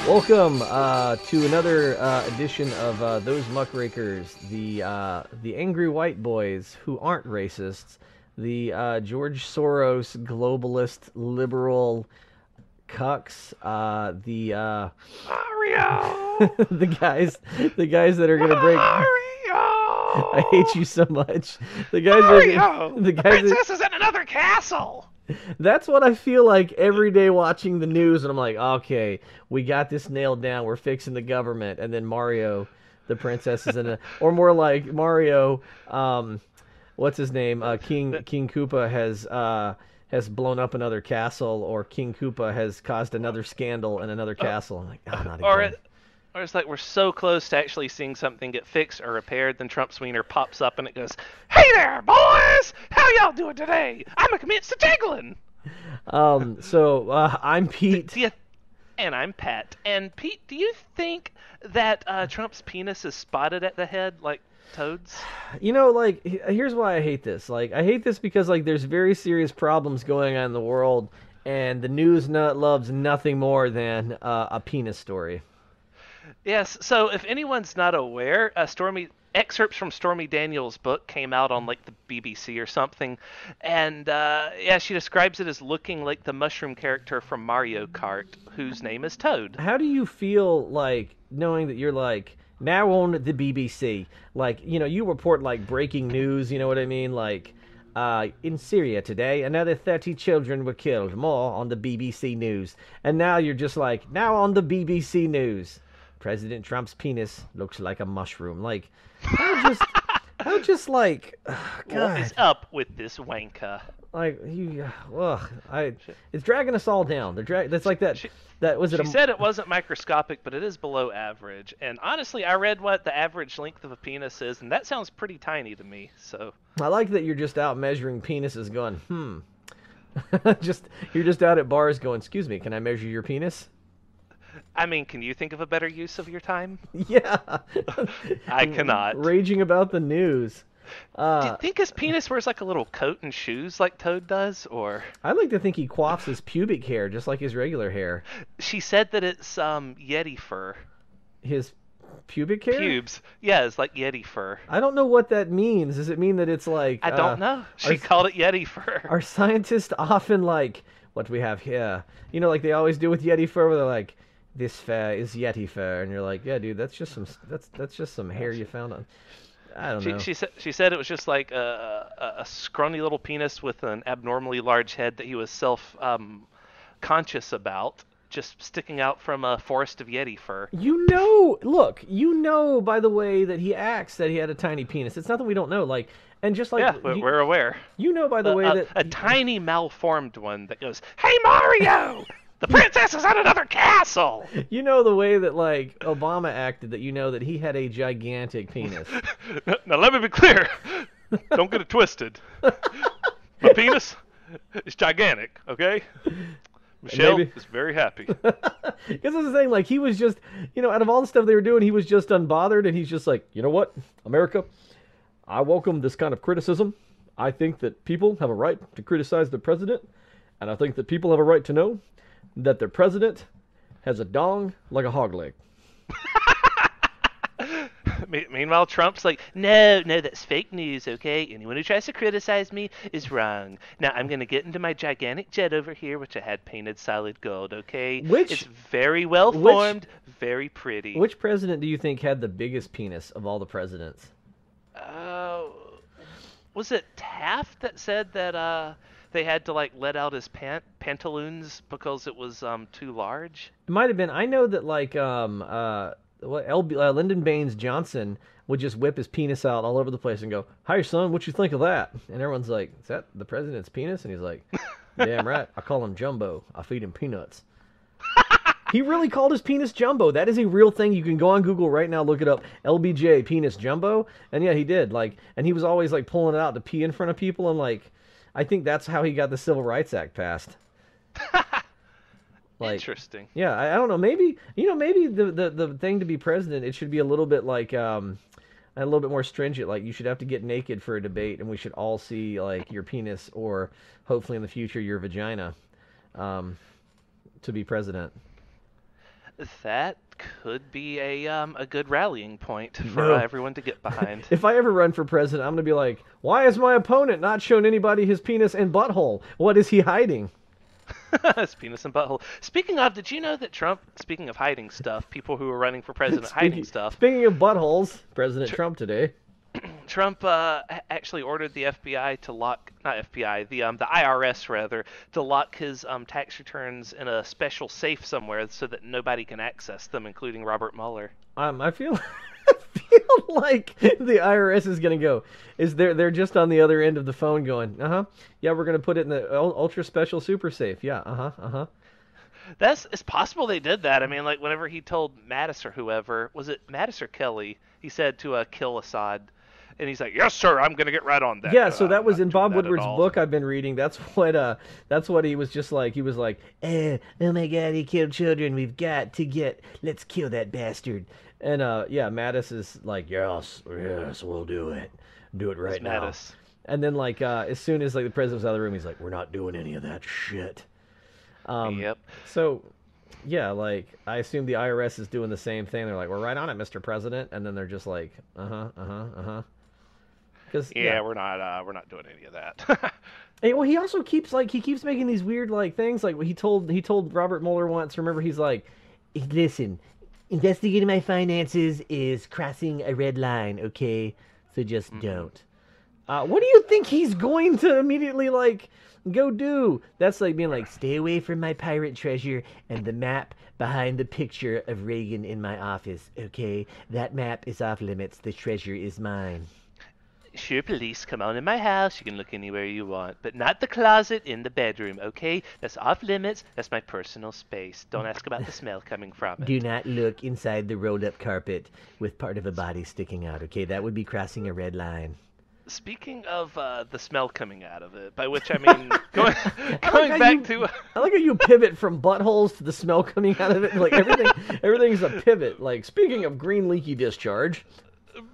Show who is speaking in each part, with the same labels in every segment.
Speaker 1: Welcome to another edition of Those Muckrakers, the angry white boys who aren't racists, the George Soros globalist liberal cucks,
Speaker 2: Mario!
Speaker 1: the guys that are gonna break. I
Speaker 2: Mario!
Speaker 1: hate you so much. The guys
Speaker 2: Mario!
Speaker 1: the
Speaker 2: The
Speaker 1: guys that,
Speaker 2: princess is in another castle!
Speaker 1: That's what I feel like every day watching the news, and I'm like, okay, we got this nailed down. We're fixing the government, and then Mario, the princess, is in a, or more like Mario, what's his name? King Koopa has blown up another castle, or King Koopa has caused another scandal in another castle. I'm like, oh, not
Speaker 2: Or,
Speaker 1: again.
Speaker 2: or it's like we're so close to actually seeing something get fixed or repaired, then Trump's wiener pops up and it goes, "Hey there, boys! How y'all doing today? I'm a commence to jiggling!"
Speaker 1: I'm Pete.
Speaker 2: And I'm Pat. And Pete, do you think that Trump's penis is spotted at the head like toads?
Speaker 1: Here's why I hate this. Like, I hate this because, like, there's very serious problems going on in the world, and the news nut loves nothing more than a penis story.
Speaker 2: Yes. So if anyone's not aware, Stormy excerpts from Stormy Daniels' book came out on like the BBC or something, and yeah, she describes it as looking like the mushroom character from Mario Kart, whose name is Toad.
Speaker 1: How do you feel, like, knowing that you're, like, now on the BBC? Like, you report, like, breaking news, you know what I mean? Like, in Syria today, another 30 children were killed. More on the BBC News. And now you're just like, now on the BBC News. President Trump's penis looks like a mushroom. Like, how just like,
Speaker 2: What is
Speaker 1: God,
Speaker 2: up with this wanker?
Speaker 1: like it's dragging us all down. That's like that.
Speaker 2: She,
Speaker 1: That was it.
Speaker 2: she said it wasn't microscopic, but it is below average. And honestly, I read what the average length of a penis is, and that sounds pretty tiny to me. So
Speaker 1: I like that you're just out measuring penises, going, just you're just out at bars going, excuse me, can I measure your penis?
Speaker 2: I mean, can you think of a better use of your time?
Speaker 1: Yeah.
Speaker 2: I cannot.
Speaker 1: Raging about the news.
Speaker 2: Do you
Speaker 1: Uh,
Speaker 2: think his penis wears like a little coat and shoes like Toad does, or?
Speaker 1: I like to think he quaffs his pubic hair just like his regular hair.
Speaker 2: She said that it's Yeti fur.
Speaker 1: His pubic hair?
Speaker 2: Pubes. Yeah, it's like Yeti fur.
Speaker 1: I don't know what that means. Does it mean that it's like
Speaker 2: I don't know. She
Speaker 1: are,
Speaker 2: called it Yeti fur.
Speaker 1: are scientists often like what we have here? Like they always do with Yeti fur, where they're like, "This fur is Yeti fur," and you're like, "Yeah, dude, that's just some hair you found on." I don't know.
Speaker 2: She said it was just like a scrawny little penis with an abnormally large head that he was self conscious about, just sticking out from a forest of Yeti fur.
Speaker 1: Look, by the way that he acts that he had a tiny penis. It's not that we don't know. Like, and just like
Speaker 2: Yeah, we're aware.
Speaker 1: by the way that
Speaker 2: A tiny malformed one that goes, "Hey Mario, the princess is at another castle."
Speaker 1: the way that, like, Obama acted, that that he had a gigantic penis.
Speaker 2: Now let me be clear. Don't get it twisted. My penis is gigantic, okay? Michelle
Speaker 1: Maybe.
Speaker 2: is very happy.
Speaker 1: Because that's the thing, like, he was just, out of all the stuff they were doing, he was just unbothered, and he's just like, you know what, America, I welcome this kind of criticism. I think that people have a right to criticize the president, and I think that people have a right to know that their president has a dong like a hog leg.
Speaker 2: Meanwhile, Trump's like, no, that's fake news, okay? Anyone who tries to criticize me is wrong. Now, I'm going to get into my gigantic jet over here, which I had painted solid gold, okay? It's very well formed, very pretty.
Speaker 1: Which president do you think had the biggest penis of all the presidents?
Speaker 2: Uh, was it Taft that said that they had to, like, let out his pantaloons because it was too large?
Speaker 1: It might have been. I know that, like, Lyndon Baines Johnson would just whip his penis out all over the place and go, "Hi, son, what you think of that?" And everyone's like, "Is that the president's penis?" And he's like, "Damn right. I call him Jumbo. I feed him peanuts." He really called his penis Jumbo. That is a real thing. You can go on Google right now, look it up. LBJ penis Jumbo. And yeah, he did. Like, and he was always, like, pulling it out to pee in front of people. And, like, I think that's how he got the Civil Rights Act passed. Like,
Speaker 2: interesting.
Speaker 1: Yeah, I don't know. Maybe the thing to be president, it should be a little bit like a little bit more stringent. Like, you should have to get naked for a debate, and we should all see, like, your penis, or hopefully in the future your vagina, to be president.
Speaker 2: That could be a good rallying point for
Speaker 1: No.
Speaker 2: everyone to get behind.
Speaker 1: If I ever run for president, I'm gonna be like, why has my opponent not shown anybody his penis and butthole? What is he hiding?
Speaker 2: His penis and butthole. Speaking of, did you know that Trump, speaking of hiding stuff, people who are running for president hiding stuff,
Speaker 1: Speaking of buttholes, President Trump today.
Speaker 2: Trump actually ordered the FBI to lock, not FBI, the IRS rather, to lock his tax returns in a special safe somewhere so that nobody can access them, including Robert Mueller.
Speaker 1: I feel I feel like the IRS is gonna go. They're just on the other end of the phone going, yeah, we're gonna put it in the ultra special super safe. Yeah,
Speaker 2: It's possible they did that. I mean, like whenever he told Mattis or whoever, was it Mattis or Kelly? He said to kill Assad, and he's like, "Yes, sir, I'm gonna get right on that."
Speaker 1: Yeah, so that
Speaker 2: I'm
Speaker 1: was
Speaker 2: not
Speaker 1: in
Speaker 2: doing
Speaker 1: Bob
Speaker 2: that at
Speaker 1: Woodward's
Speaker 2: all.
Speaker 1: book I've been reading. That's what he was just like. He was like, oh my God, he killed children. Let's kill that bastard. And yeah, Mattis is like, yes, we'll do it. Do it right
Speaker 2: It's
Speaker 1: now.
Speaker 2: Mattis.
Speaker 1: And then like as soon as like the president was out of the room, he's like, we're not doing any of that shit.
Speaker 2: Yep.
Speaker 1: So yeah, like I assume the IRS is doing the same thing. They're like, we're right on it, Mr. President, and then they're just like, because
Speaker 2: Yeah, we're not doing any of that.
Speaker 1: Hey, well, he also keeps making these weird like things. Like he told Robert Mueller once. Remember, he's like, listen, investigating my finances is crossing a red line. Okay, so just don't. What do you think he's going to immediately like go do? That's like being like, stay away from my pirate treasure and the map behind the picture of Reagan in my office. Okay, that map is off limits. The treasure is mine.
Speaker 2: Sure, police, come on in my house. You can look anywhere you want, but not the closet in the bedroom, okay? That's off limits. That's my personal space. Don't ask about the smell coming from it.
Speaker 1: Do not look inside the rolled up carpet with part of a body sticking out, okay? That would be crossing a red line.
Speaker 2: Speaking of the smell coming out of it, by which I mean going back to.
Speaker 1: I like how you pivot from buttholes to the smell coming out of it. Like everything's a pivot. Like speaking of green leaky discharge.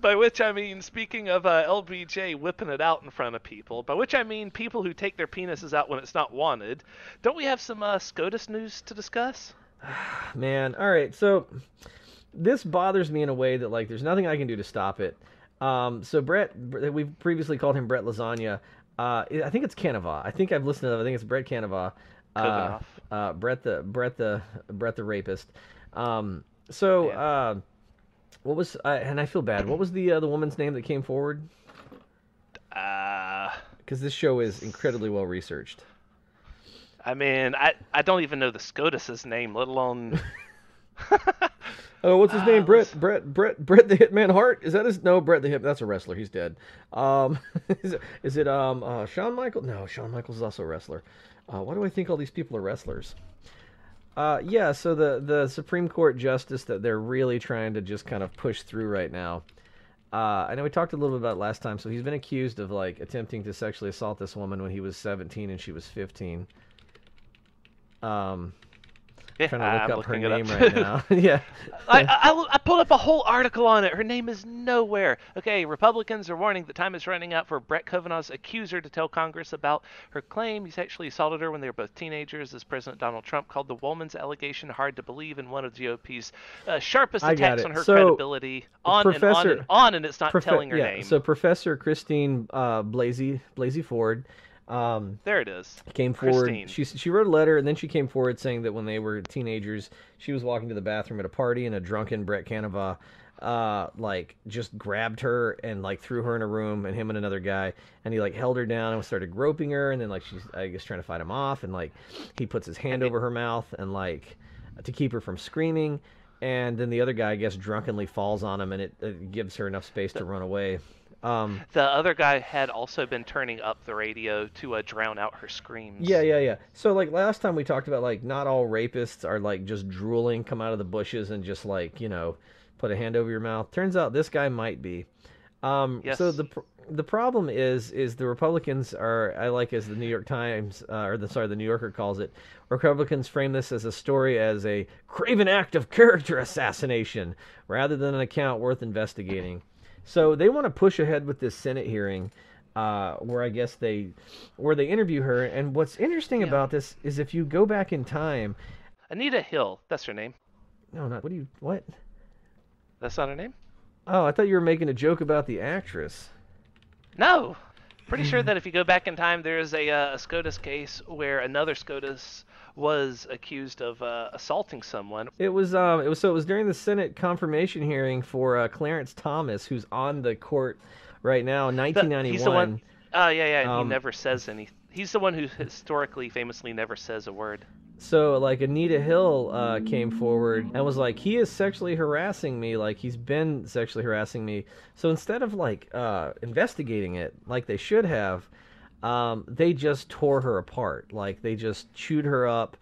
Speaker 2: By which I mean, speaking of LBJ whipping it out in front of people, by which I mean people who take their penises out when it's not wanted, don't we have some Scotus news to discuss?
Speaker 1: Man, all right. So this bothers me in a way that like there's nothing I can do to stop it. So Brett, we've previously called him Brett Lasagna. I think it's Canova. I think I've listened to it. I think it's Brett Canova. Brett the rapist. What was and I feel bad. What was the woman's name that came forward? Because this show is incredibly well researched.
Speaker 2: I mean, I don't even know the Scotus's name, let alone.
Speaker 1: Oh, what's his name? Brett the Hitman Hart? Is that his? No, Brett the Hit. That's a wrestler. He's dead. Is it Shawn Michaels? No, Shawn Michaels is also a wrestler. Why do I think all these people are wrestlers? Yeah, so the Supreme Court justice that they're really trying to just kind of push through right now. I know we talked a little bit about it last time. So he's been accused of like attempting to sexually assault this woman when he was 17 and she was 15.
Speaker 2: Yeah,
Speaker 1: Trying to look
Speaker 2: I'm
Speaker 1: up her
Speaker 2: looking it
Speaker 1: name
Speaker 2: up.
Speaker 1: right now. Yeah.
Speaker 2: I pulled up a whole article on it. Her name is nowhere. Okay, Republicans are warning that time is running out for Brett Kavanaugh's accuser to tell Congress about her claim he's actually assaulted her when they were both teenagers, as President Donald Trump called the woman's allegation hard to believe in one of GOP's sharpest attacks on her credibility. On, and it's not telling her name.
Speaker 1: So Professor Christine Blasey Ford.
Speaker 2: There it is.
Speaker 1: Came forward.
Speaker 2: Christine.
Speaker 1: She wrote a letter, and then she came forward saying that when they were teenagers, she was walking to the bathroom at a party, and a drunken Brett Canova, like just grabbed her and like threw her in a room, and him and another guy, and he like held her down and started groping her, and then like she's I guess trying to fight him off, and like he puts his hand over her mouth and like to keep her from screaming, and then the other guy I guess drunkenly falls on him, and it gives her enough space to run away.
Speaker 2: The other guy had also been turning up the radio to drown out her screams.
Speaker 1: Yeah. So like last time we talked about like not all rapists are like just drooling, come out of the bushes and just like, you know, put a hand over your mouth. Turns out this guy might be.
Speaker 2: Yes.
Speaker 1: So the problem is the Republicans are, I like as the New York Times the New Yorker calls it, Republicans frame this as a story as a craven act of character assassination rather than an account worth investigating. So they want to push ahead with this Senate hearing, where I guess they interview her. And what's interesting about this is if you go back in time,
Speaker 2: Anita Hill, that's her name.
Speaker 1: No, not. What?
Speaker 2: That's not her name?
Speaker 1: Oh, I thought you were making a joke about the actress.
Speaker 2: No. Pretty sure that if you go back in time, there's a Scotus case where another Scotus was accused of assaulting someone.
Speaker 1: It was during the Senate confirmation hearing for Clarence Thomas, who's on the court right now,
Speaker 2: He's the one.
Speaker 1: 1991.
Speaker 2: Oh yeah, and he
Speaker 1: Um,
Speaker 2: never says any. He's the one who historically, famously, never says a word.
Speaker 1: So, like, Anita Hill came forward and was like, he is sexually harassing me. Like, he's been sexually harassing me. So instead of, like, investigating it like they should have, they just tore her apart. Like, they just chewed her up.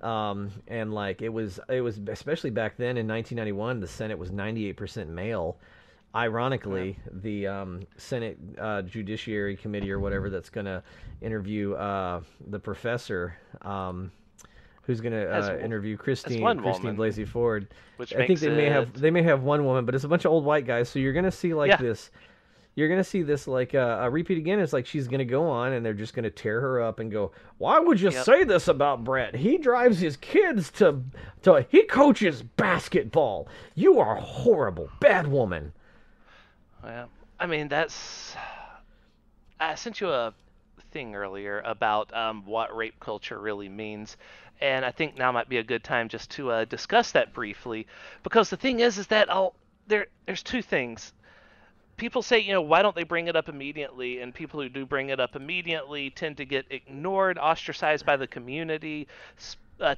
Speaker 1: And, like, it was, especially back then in 1991, the Senate was 98% male. Ironically, the Senate Judiciary Committee or whatever that's going to interview the professor. Who's going to interview Christine Blasey Ford.
Speaker 2: Which
Speaker 1: I think
Speaker 2: makes
Speaker 1: they may have one woman, but it's a bunch of old white guys. So you're going to see this. You're going to see this like a repeat again. It's like she's going to go on and they're just going to tear her up and go, why would you say this about Brett? He drives his kids he coaches basketball. You are horrible, bad woman.
Speaker 2: Well, I mean, I sent you a thing earlier about what rape culture really means. And I think now might be a good time just to discuss that briefly, because the thing is that there's two things. People say, why don't they bring it up immediately? And people who do bring it up immediately tend to get ignored, ostracized by the community,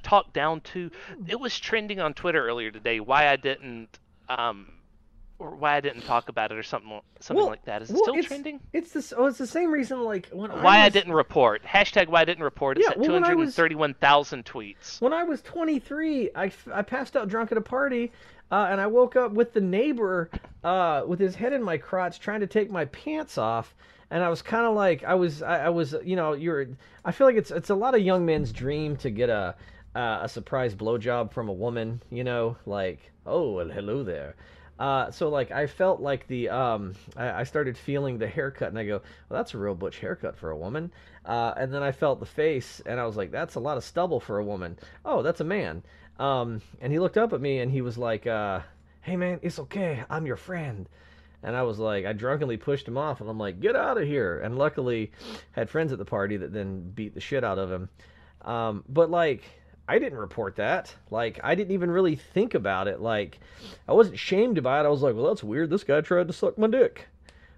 Speaker 2: talked down to. It was trending on Twitter earlier today why I didn't talk about it or something like that. Is it still trending?
Speaker 1: It's the same reason like
Speaker 2: I didn't report. Hashtag why I didn't report. It's at 231,000 tweets.
Speaker 1: When I was 23, I passed out drunk at a party, and I woke up with the neighbor with his head in my crotch trying to take my pants off. And I was kind of like, I was, I feel like it's a lot of young men's dream to get a surprise blowjob from a woman, like, oh, well, hello there. So like I felt like I started feeling the haircut and I go, well, that's a real butch haircut for a woman. And then I felt the face and I was like, that's a lot of stubble for a woman. Oh, that's a man. And he looked up at me and he was like, hey man, it's okay. I'm your friend. And I was like, I drunkenly pushed him off and I'm like, get out of here. And luckily had friends at the party that then beat the shit out of him. But like, I didn't report that. Like, I didn't even really think about it. Like, I wasn't shamed about it. I was like, well, that's weird. This guy tried to suck my dick.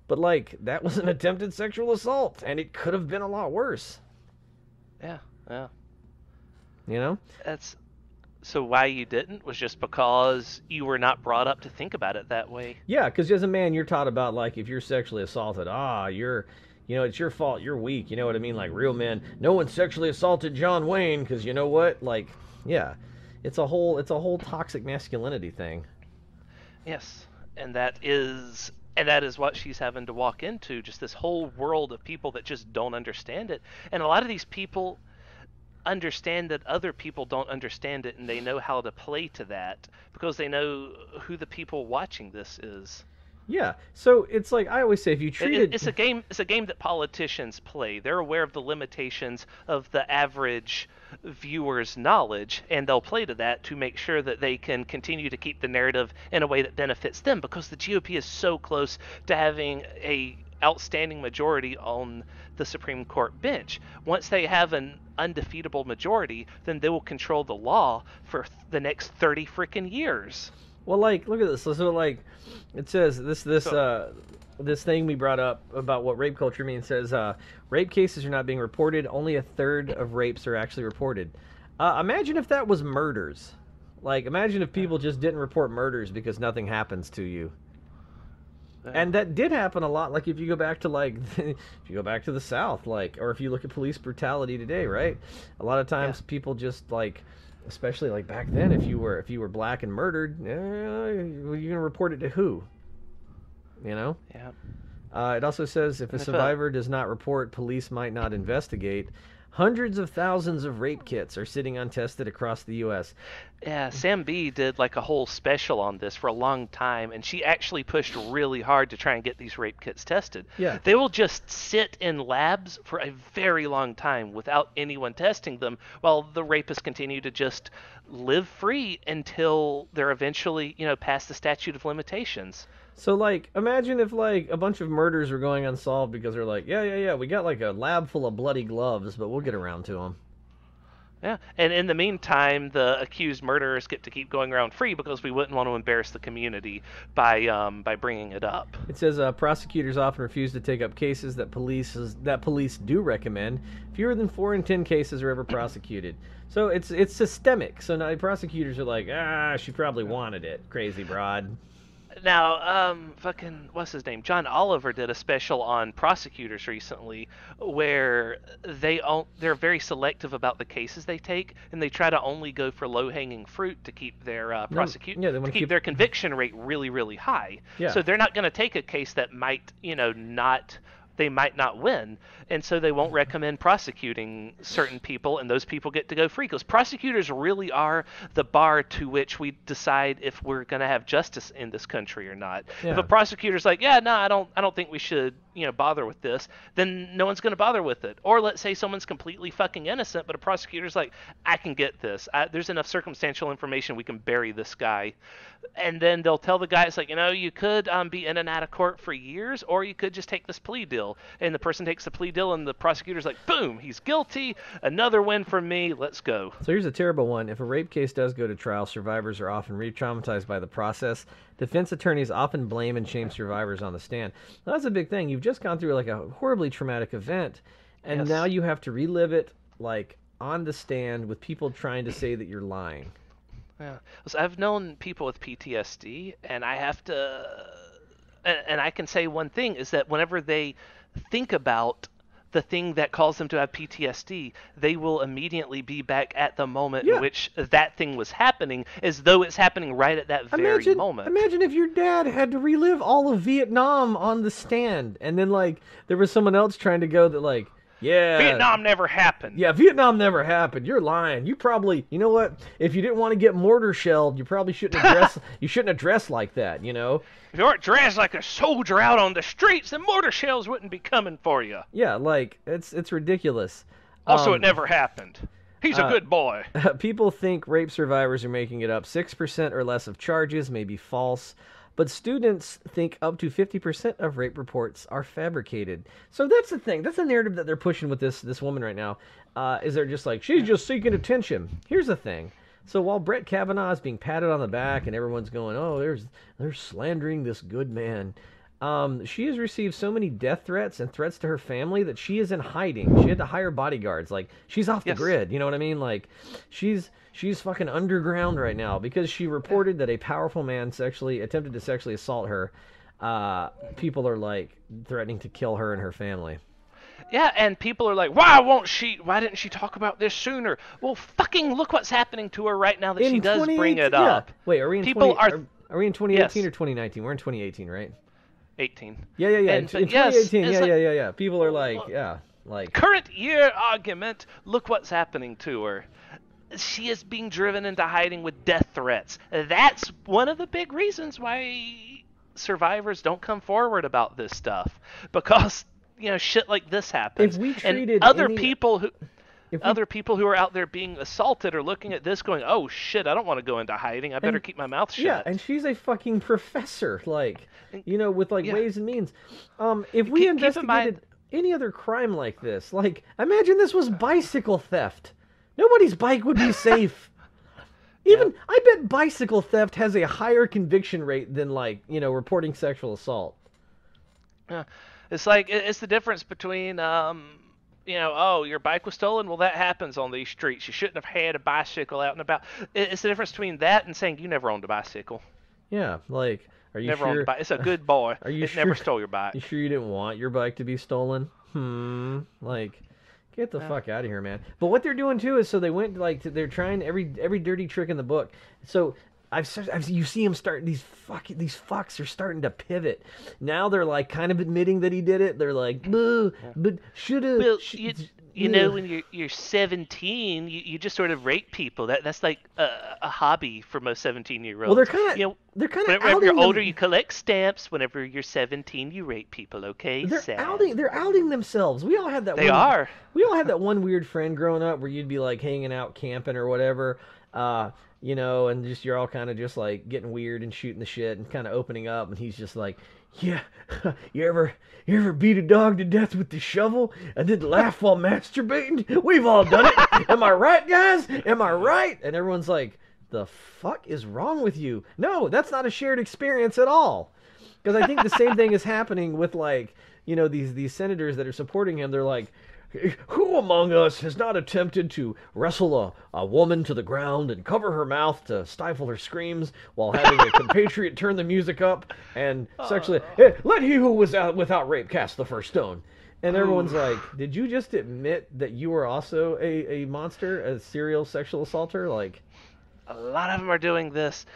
Speaker 1: But, like, that was an attempted sexual assault, and it could have been a lot worse.
Speaker 2: Yeah. So why you didn't was just because you were not brought up to think about it that way.
Speaker 1: Yeah, because as a man, you're taught about, like, if you're sexually assaulted, it's your fault. You're weak. You know what I mean? Like real men. No one sexually assaulted John Wayne because you know what? Like, yeah, it's a whole toxic masculinity thing.
Speaker 2: Yes, and that is what she's having to walk into. Just this whole world of people that just don't understand it, and a lot of these people understand that other people don't understand it, and they know how to play to that because they know who the people watching this is.
Speaker 1: Yeah, so it's like I always say, if you treat it,
Speaker 2: it's a game that politicians play. They're aware of the limitations of the average viewer's knowledge, and they'll play to that to make sure that they can continue to keep the narrative in a way that benefits them, because the GOP is so close to having a outstanding majority on the Supreme Court bench. Once they have an undefeatable majority, then they will control the law for the next 30 freaking years.
Speaker 1: Well, like, look at this. So, like, it says this thing we brought up about what rape culture means says rape cases are not being reported. Only a third of rapes are actually reported. Imagine if that was murders. Like, imagine if people just didn't report murders because nothing happens to you. And that did happen a lot. Like, if you go back to the South, like, or if you look at police brutality today, right? A lot of times people just like. Especially like back then, if you were black and murdered, you're gonna report it to who? Yeah.
Speaker 2: It
Speaker 1: also says if a survivor does not report, police might not investigate. Hundreds of thousands of rape kits are sitting untested across the U.S.
Speaker 2: Yeah, Sam B did like a whole special on this for a long time, and she actually pushed really hard to try and get these rape kits tested.
Speaker 1: Yeah.
Speaker 2: They will just sit in labs for a very long time without anyone testing them, while the rapists continue to just live free until they're eventually, past the statute of limitations.
Speaker 1: So, like, imagine if, like, a bunch of murders were going unsolved because they're like, yeah, we got, like, a lab full of bloody gloves, but we'll get around to them.
Speaker 2: Yeah, and in the meantime, the accused murderers get to keep going around free because we wouldn't want to embarrass the community by bringing it up.
Speaker 1: It says prosecutors often refuse to take up cases that police do recommend. Fewer than 4 in 10 cases are ever prosecuted. So it's systemic. So now prosecutors are like, she probably wanted it, crazy broad.
Speaker 2: Now, fucking, what's his name? John Oliver did a special on prosecutors recently where they're very selective about the cases they take, and they try to only go for low-hanging fruit to keep their keep their conviction rate really, really high.
Speaker 1: Yeah.
Speaker 2: So they're not going to take a case that might, they might not win, and so they won't recommend prosecuting certain people, and those people get to go free because prosecutors really are the bar to which we decide if we're going to have justice in this country or not.
Speaker 1: Yeah.
Speaker 2: If a prosecutor's like, I don't think we should bother with this, then no one's going to bother with it. Or let's say someone's completely fucking innocent, but a prosecutor's like, I can get this. There's enough circumstantial information, we can bury this guy. And then they'll tell the guy, it's like, you could be in and out of court for years, or you could just take this plea deal. And the person takes the plea deal, and the prosecutor's like, boom, he's guilty. Another win for me. Let's go.
Speaker 1: So here's a terrible one. If a rape case does go to trial, survivors are often re-traumatized by the process. Defense attorneys often blame and shame survivors on the stand. Now, that's a big thing. You've just gone through like a horribly traumatic event, and
Speaker 2: Yes.
Speaker 1: now you have to relive it like on the stand with people trying to say that you're lying.
Speaker 2: Yeah. So I've known people with PTSD, and I have to, and I can say one thing is that whenever they think about the thing that caused them to have PTSD, they will immediately be back at the moment in which that thing was happening, as though it's happening right at that very moment.
Speaker 1: Imagine if your dad had to relive all of Vietnam on the stand, and then like there was someone else trying to go that like, yeah,
Speaker 2: Vietnam never happened.
Speaker 1: Yeah, Vietnam never happened. You're lying. You probably, you know what? If you didn't want to get mortar shelled, you probably shouldn't have dressed. You shouldn't have dressed like that.
Speaker 2: If you weren't dressed like a soldier out on the streets, then mortar shells wouldn't be coming for you.
Speaker 1: Yeah, like it's ridiculous.
Speaker 2: Also, it never happened. He's a good boy.
Speaker 1: People think rape survivors are making it up. 6% or less of charges may be false. But students think up to 50% of rape reports are fabricated. So that's the thing. That's the narrative that they're pushing with this woman right now. Is they're just like, she's just seeking attention. Here's the thing. So while Brett Kavanaugh is being patted on the back and everyone's going, oh, they're slandering this good man, she has received so many death threats and threats to her family that she is in hiding. She had to hire bodyguards. Like, she's off the grid. You know what I mean? Like, she's fucking underground right now because she reported that a powerful man attempted to sexually assault her. People are like threatening to kill her and her family.
Speaker 2: Yeah, and people are like, why didn't she talk about this sooner? Well, fucking look what's happening to her right now that she does bring it up.
Speaker 1: Yeah. Wait, are we in 2018 or 2019? We're in 2018, right?
Speaker 2: 18.
Speaker 1: Yeah. In 2018, yeah. People are like,
Speaker 2: current year argument, look what's happening to her. She is being driven into hiding with death threats. That's one of the big reasons why survivors don't come forward about this stuff. Because, shit like this happens.
Speaker 1: If we treated
Speaker 2: other people who are out there being assaulted are looking at this going, oh shit, I don't want to go into hiding. I better keep my mouth shut.
Speaker 1: Yeah, and she's a fucking professor, with ways and means. If we investigated any other crime like this, imagine this was bicycle theft. Nobody's bike would be safe. I bet bicycle theft has a higher conviction rate than reporting sexual assault.
Speaker 2: Yeah. It's the difference between your bike was stolen. Well, that happens on these streets. You shouldn't have had a bicycle out and about. It's the difference between that and saying you never owned a bicycle.
Speaker 1: Yeah, are you
Speaker 2: never
Speaker 1: sure?
Speaker 2: Owned a bike. It's a good boy.
Speaker 1: Are you
Speaker 2: never stole your bike?
Speaker 1: You sure you didn't want your bike to be stolen? Get the fuck out of here, man. But what they're doing too is they went they're trying every dirty trick in the book. So you see him start these fucks are starting to pivot. Now they're kind of admitting that he did it. They're like, boo, but shoulda.
Speaker 2: you know, when you're 17, you just sort of rape people. That's like a hobby for most 17-year
Speaker 1: Well,
Speaker 2: olds. You know,
Speaker 1: they're kind of
Speaker 2: whenever you're
Speaker 1: outing
Speaker 2: older,
Speaker 1: them.
Speaker 2: you collect stamps. Whenever you're 17, you rape people. Okay, sad.
Speaker 1: They're outing themselves.
Speaker 2: They are.
Speaker 1: We all had that one weird friend growing up where you'd be like hanging out camping or whatever, you know, and just you're all kind of just like getting weird and shooting the shit and kind of opening up, and he's just like, yeah, you ever beat a dog to death with the shovel and then laugh while masturbating? We've all done it. Am I right, guys? Am I right? And everyone's like, the fuck is wrong with you? No, that's not a shared experience at all. Because I think the same thing is happening with, like, you know, these senators that are supporting him. They're like, who among us has not attempted to wrestle a woman to the ground and cover her mouth to stifle her screams while having a compatriot turn the music up and sexually... let he who was without rape cast the first stone. And everyone's like, did you just admit that you were also a monster, a serial sexual assaulter? Like,
Speaker 2: A lot of them are doing this.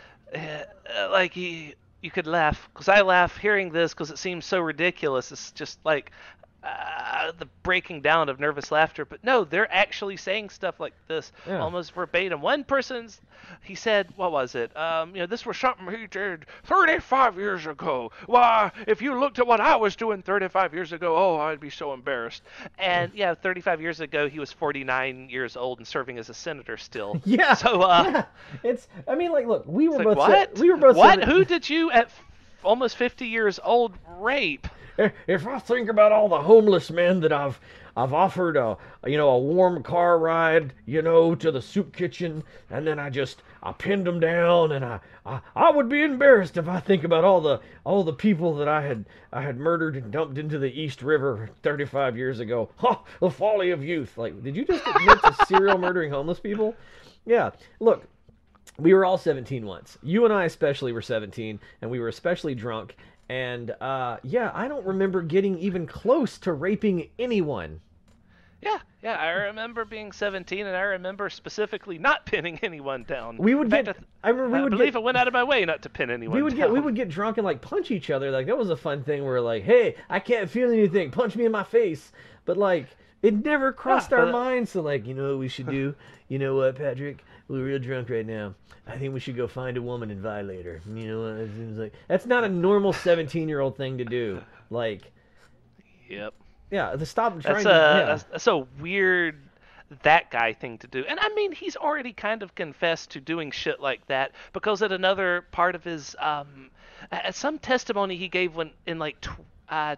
Speaker 2: Like, you could laugh, because I laugh hearing this because it seems so ridiculous. It's just like the breaking down of nervous laughter. But no, they're actually saying stuff like this, almost verbatim. One person's, he said, what was it? You know, this was something he did 35 years ago. Why, if you looked at what I was doing 35 years ago, oh, I'd be so embarrassed. And yeah, 35 years ago, he was 49 years old and serving as a senator still.
Speaker 1: yeah.
Speaker 2: So,
Speaker 1: yeah. It's, I mean, like, look, we were
Speaker 2: like,
Speaker 1: both...
Speaker 2: what?
Speaker 1: We were both...
Speaker 2: What? Who did you, at almost 50 years old, rape?
Speaker 1: If I think about all the homeless men that I've offered a warm car ride, you know, to the soup kitchen, and then I pinned them down, and I would be embarrassed if I think about all the people that I had murdered and dumped into the East River 35 years ago. Ha! The folly of youth. Like, did you just admit to serial murdering homeless people? Yeah. Look, we were all 17 once. You and I especially were 17, and we were especially drunk. And, yeah, I don't remember getting even close to raping anyone.
Speaker 2: Yeah, I remember being 17, and I remember specifically not pinning anyone down.
Speaker 1: We would get...
Speaker 2: I believe I went out of my way not to pin anyone down.
Speaker 1: We would get drunk and, like, punch each other. Like, that was a fun thing where we're like, hey, I can't feel anything. Punch me in my face. But, like, it never crossed our minds to, like, you know what we should do? You know what, Patrick? We're real drunk right now. I think we should go find a woman and violate her. You know what? It's like, that's not a normal 17-year-old thing to do. Like,
Speaker 2: yep.
Speaker 1: Yeah, stop trying
Speaker 2: that's a weird that guy thing to do. And I mean, he's already kind of confessed to doing shit like that, because at another part of his at some testimony he gave when in like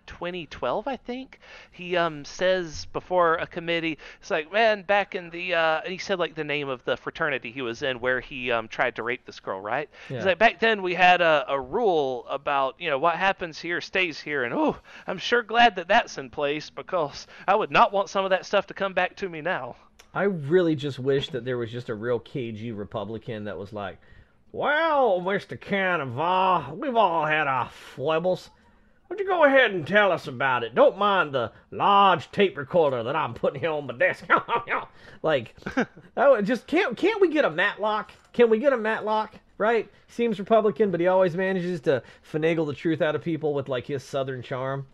Speaker 2: 2012, I think, he says before a committee, it's like, man, back in the and he said like the name of the fraternity he was in where he tried to rape this girl, right? Yeah. He's like, back then we had a rule about, you know, what happens here stays here, and oh, I'm sure glad that that's in place, because I would not want some of that stuff to come back to me now.
Speaker 1: I really just wish that there was just a real cagey Republican that was like, well, Mr. Canova, we've all had our foibles. Why don't you go ahead and tell us about it? Don't mind the large tape recorder that I'm putting here on my desk. Like, just can't we get a Matlock? Can we get a Matlock? Right? He seems Republican, but he always manages to finagle the truth out of people with, like, his Southern charm.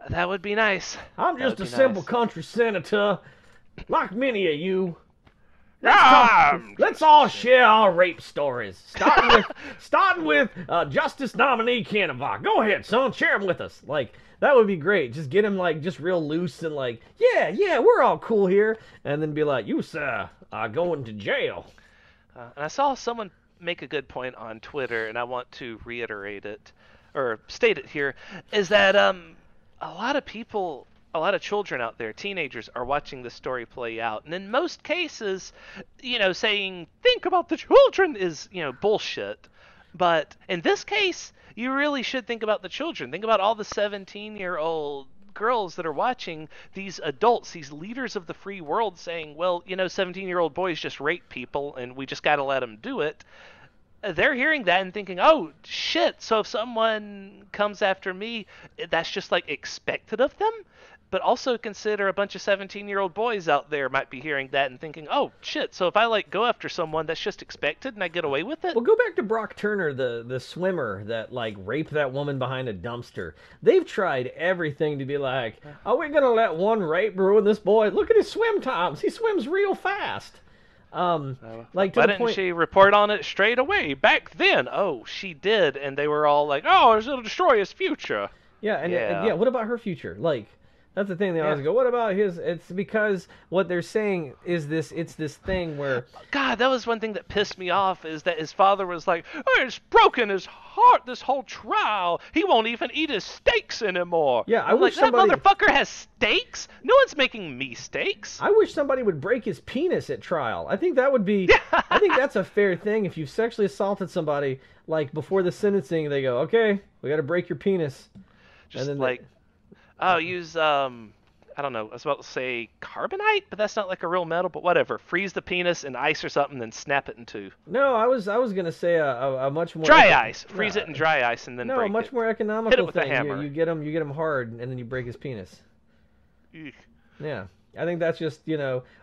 Speaker 2: That would be nice.
Speaker 1: I'm just a simple country senator, like many of you. Let's all share our rape stories. Starting with Justice nominee Canova. Go ahead, son. Share them with us. Like, that would be great. Just get him, like, just real loose and like, yeah, we're all cool here. And then be like, you, sir, are going to jail.
Speaker 2: And I saw someone make a good point on Twitter, and I want to reiterate it, or state it here, is that a lot of people... a lot of children out there, teenagers, are watching this story play out. And in most cases, you know, saying, think about the children is, you know, bullshit. But in this case, you really should think about the children. Think about all the 17-year-old girls that are watching these adults, these leaders of the free world saying, well, you know, 17-year-old boys just rape people and we just got to let them do it. They're hearing that and thinking, oh, shit, so if someone comes after me, that's just, like, expected of them? But also consider a bunch of 17-year-old boys out there might be hearing that and thinking, oh, shit, so if I, like, go after someone, that's just expected and I get away with it?
Speaker 1: Well, go back to Brock Turner, the swimmer that, like, raped that woman behind a dumpster. They've tried everything to be like, oh, we're going to let one rape ruin this boy. Look at his swim times. He swims real fast. Like, to
Speaker 2: Why
Speaker 1: the
Speaker 2: didn't
Speaker 1: point...
Speaker 2: she report on it straight away back then? Oh, she did, and they were all like, oh, it'll destroy his future.
Speaker 1: Yeah, and what about her future? Like, that's the thing. They always go, what about his? It's because what they're saying is it's this thing where...
Speaker 2: God, that was one thing that pissed me off, is that his father was like, oh, it's broken his heart this whole trial. He won't even eat his steaks anymore.
Speaker 1: Yeah, I
Speaker 2: I'm
Speaker 1: wish
Speaker 2: like,
Speaker 1: somebody...
Speaker 2: that motherfucker has steaks? No one's making me steaks.
Speaker 1: I wish somebody would break his penis at trial. I think that would be... I think that's a fair thing. If you've sexually assaulted somebody, like, before the sentencing, they go, okay, we got to break your penis.
Speaker 2: Just like... use, I don't know, I was about to say carbonite, but that's not like a real metal, but whatever. Freeze the penis in ice or something, then snap it in two.
Speaker 1: No, I was gonna say a much more...
Speaker 2: Dry ice. Freeze it in dry ice and then break it.
Speaker 1: No, a much more economical
Speaker 2: Hit it with
Speaker 1: thing.
Speaker 2: a hammer.
Speaker 1: You get him hard, and then you break his penis.
Speaker 2: Eek.
Speaker 1: Yeah. I think that's just,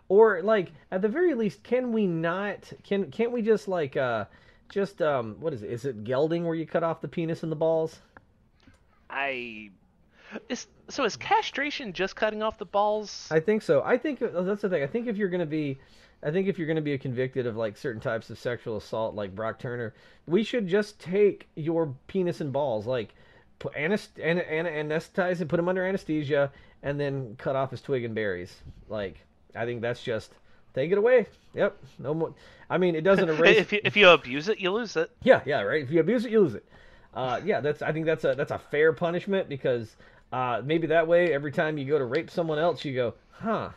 Speaker 1: or, like, at the very least, can we not... Can't we just, like, what is it? Is it gelding where you cut off the penis and the balls?
Speaker 2: So is castration just cutting off the balls?
Speaker 1: I think so. I think that's the thing. I think if you're gonna be convicted of, like, certain types of sexual assault, like Brock Turner, we should just take your penis and balls, like, anesthetize and put him under anesthesia, and then cut off his twig and berries. Like, I think that's just take it away. Yep. No more. I mean, it doesn't erase.
Speaker 2: If you abuse it, you lose it.
Speaker 1: Yeah, right. If you abuse it, you lose it. Yeah, I think that's a fair punishment, because maybe that way, every time you go to rape someone else, you go, huh,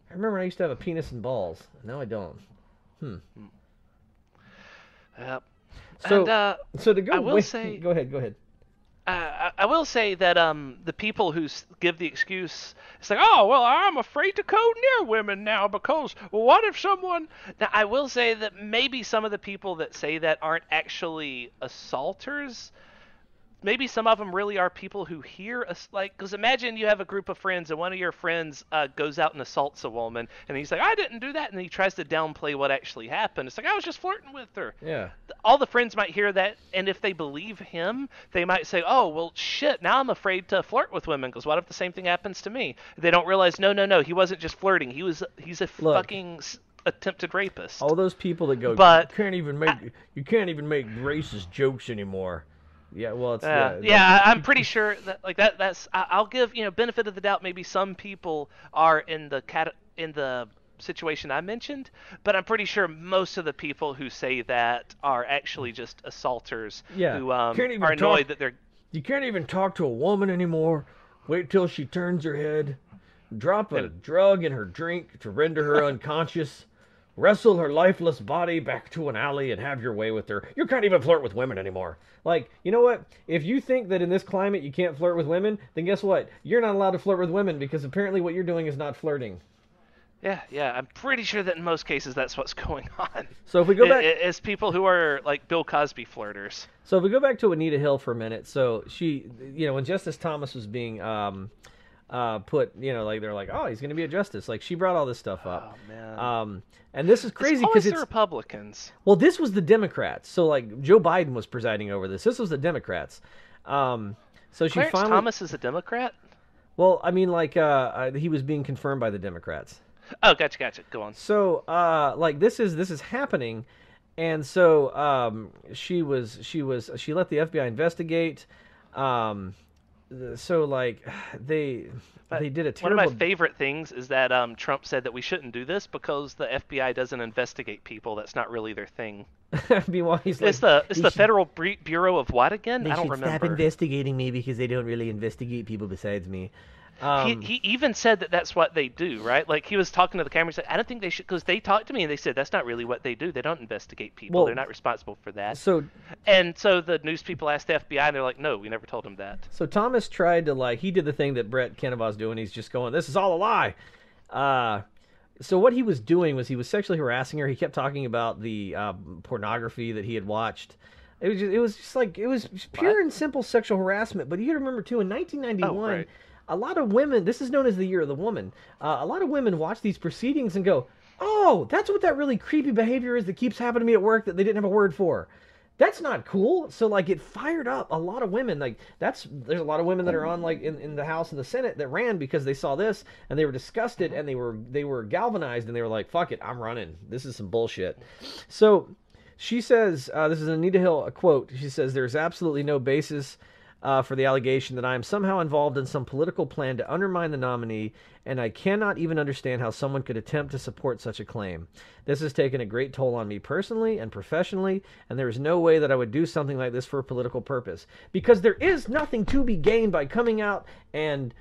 Speaker 1: I remember I used to have a penis and balls. Now I don't.
Speaker 2: Yep.
Speaker 1: So,
Speaker 2: and,
Speaker 1: so to go...
Speaker 2: I will say...
Speaker 1: Go ahead.
Speaker 2: I will say that the people who give the excuse, it's like, oh, well, I'm afraid to go near women now because what if someone... Now, I will say that maybe some of the people that say that aren't actually assaulters. Maybe some of them really are people who hear us, like, because imagine you have a group of friends and one of your friends goes out and assaults a woman, and he's like, I didn't do that, and he tries to downplay what actually happened. It's like, I was just flirting with her.
Speaker 1: Yeah.
Speaker 2: All the friends might hear that, and if they believe him, they might say, oh, well, shit, now I'm afraid to flirt with women, because what if the same thing happens to me? They don't realize, no, he wasn't just flirting. He's a fucking attempted rapist.
Speaker 1: All those people that go,
Speaker 2: but
Speaker 1: you can't even make racist jokes anymore. Yeah, well, it's
Speaker 2: I'm pretty sure that that's I'll give benefit of the doubt. Maybe some people are in the situation I mentioned, but I'm pretty sure most of the people who say that are actually just assaulters who are annoyed that they're...
Speaker 1: You can't even talk to a woman anymore. Wait till she turns her head. Drop a drug in her drink to render her unconscious. Wrestle her lifeless body back to an alley and have your way with her. You can't even flirt with women anymore. Like, you know what? If you think that in this climate you can't flirt with women, then guess what? You're not allowed to flirt with women, because apparently what you're doing is not flirting.
Speaker 2: Yeah, I'm pretty sure that in most cases that's what's going on.
Speaker 1: So if we go back...
Speaker 2: It's people who are like Bill Cosby flirters.
Speaker 1: So if we go back to Anita Hill for a minute, so she, when Justice Thomas was being put, like, they're like, oh, he's going to be a justice. Like, she brought all this stuff up.
Speaker 2: Oh, man.
Speaker 1: And this is crazy because it's
Speaker 2: the Republicans.
Speaker 1: Well, this was the Democrats. So, like, Joe Biden was presiding over this. This was the Democrats. So she
Speaker 2: Clarence
Speaker 1: finally...
Speaker 2: Thomas is a Democrat?
Speaker 1: Well, I mean, like, he was being confirmed by the Democrats.
Speaker 2: Oh, gotcha. Go on.
Speaker 1: So, like, this is happening, and so she let the FBI investigate. So, like, they did a terrible...
Speaker 2: One of my favorite things is that Trump said that we shouldn't do this because the FBI doesn't investigate people. That's not really their thing.
Speaker 1: Meanwhile, he's like,
Speaker 2: it's the Federal Bureau of what again? I don't remember.
Speaker 1: They should stop investigating me because they don't really investigate people besides me.
Speaker 2: He even said that that's what they do, right? Like, he was talking to the camera. He said, I don't think they should, because they talked to me and they said that's not really what they do. They don't investigate people.
Speaker 1: Well,
Speaker 2: they're not responsible for that.
Speaker 1: So
Speaker 2: the news people asked the FBI, and they're like, no, we never told him that.
Speaker 1: So Thomas tried to, like, he did the thing that Brett Kavanaugh's doing. He's just going, this is all a lie. So what he was doing was he was sexually harassing her. He kept talking about the pornography that he had watched. It was just pure and simple sexual harassment. But you got to remember too, in 1991.
Speaker 2: Oh, right.
Speaker 1: a lot of women, this is known as the year of the woman, a lot of women watch these proceedings and go, oh, that's what that really creepy behavior is that keeps happening to me at work that they didn't have a word for. That's not cool. So like it fired up a lot of women. Like there's a lot of women that are on like in the House and the Senate that ran because they saw this and they were disgusted and they were galvanized and they were like, fuck it, I'm running. This is some bullshit. So she says, this is Anita Hill, a quote. She says, there's absolutely no basis for the allegation that I am somehow involved in some political plan to undermine the nominee, and I cannot even understand how someone could attempt to support such a claim. This has taken a great toll on me personally and professionally, and there is no way that I would do something like this for a political purpose. Because there is nothing to be gained by coming out and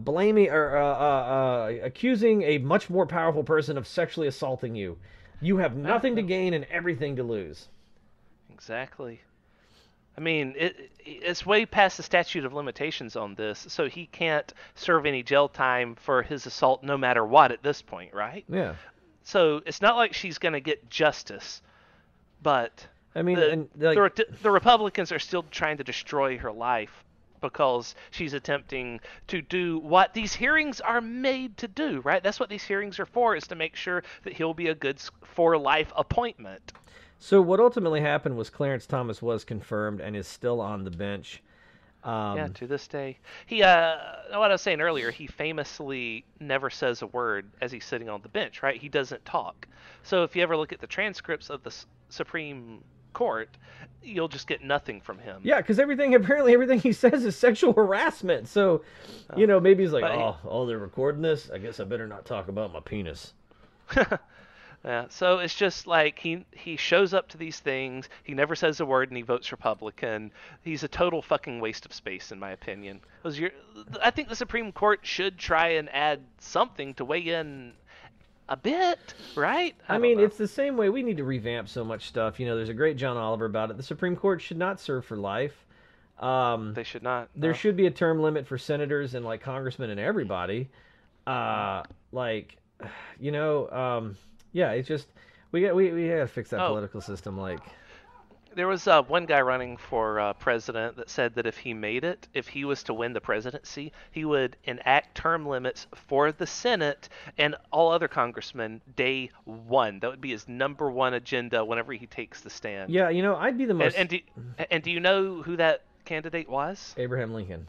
Speaker 1: blaming or accusing a much more powerful person of sexually assaulting you. You have nothing to gain and everything to lose.
Speaker 2: Exactly. I mean, it's way past the statute of limitations on this, so he can't serve any jail time for his assault no matter what at this point, right?
Speaker 1: Yeah.
Speaker 2: So it's not like she's going to get justice, but
Speaker 1: I mean,
Speaker 2: the Republicans are still trying to destroy her life because she's attempting to do what these hearings are made to do, right? That's what these hearings are for, is to make sure that he'll be a good for-life appointment.
Speaker 1: So what ultimately happened was Clarence Thomas was confirmed and is still on the bench.
Speaker 2: Yeah, to this day. What I was saying earlier, he famously never says a word as he's sitting on the bench, right? He doesn't talk. So if you ever look at the transcripts of the Supreme Court, you'll just get nothing from him.
Speaker 1: Yeah, because apparently everything he says is sexual harassment. So, maybe he's like, they're recording this? I guess I better not talk about my penis.
Speaker 2: Yeah, so it's just like he shows up to these things, he never says a word, and he votes Republican. He's a total fucking waste of space, in my opinion. I think the Supreme Court should try and add something to weigh in a bit, right?
Speaker 1: I mean, it's the same way. We need to revamp so much stuff. There's a great John Oliver about it. The Supreme Court should not serve for life.
Speaker 2: They should not.
Speaker 1: There should be a term limit for senators and like congressmen and everybody. Yeah, it's just we gotta fix that political system. Like,
Speaker 2: there was one guy running for president that said that if he was to win the presidency, he would enact term limits for the Senate and all other congressmen day one. That would be his number one agenda whenever he takes the stand.
Speaker 1: Yeah, I'd be the most.
Speaker 2: And do you know who that candidate was?
Speaker 1: Abraham Lincoln.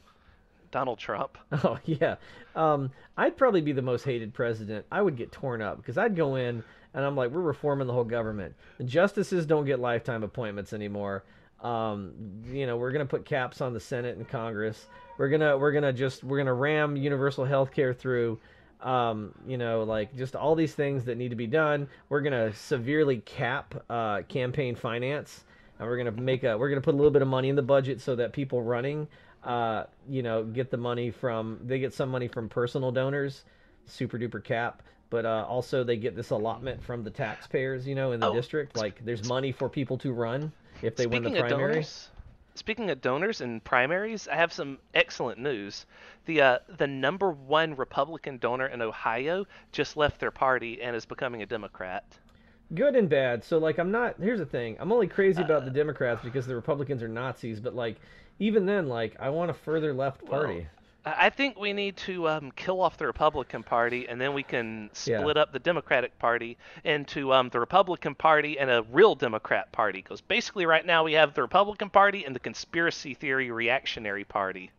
Speaker 2: Donald Trump.
Speaker 1: Oh, yeah. I'd probably be the most hated president. I would get torn up because I'd go in and I'm like, we're reforming the whole government. The justices don't get lifetime appointments anymore. We're gonna put caps on the Senate and Congress. We're gonna ram universal health care through. Just all these things that need to be done. We're gonna severely cap campaign finance, and we're gonna put a little bit of money in the budget so that people running get the money they get some money from personal donors, super duper cap, but also they get this allotment from the taxpayers, in the district. Like, there's money for people to run if they win the primary.
Speaker 2: Speaking of donors and primaries, I have some excellent news. The number one Republican donor in Ohio just left their party and is becoming a Democrat.
Speaker 1: Good and bad. So, here's the thing. I'm only crazy about the Democrats because the Republicans are Nazis, but, even then, I want a further left party.
Speaker 2: I think we need to kill off the Republican Party, and then we can split up the Democratic Party into the Republican Party and a real Democrat Party. Because basically right now we have the Republican Party and the conspiracy theory reactionary party.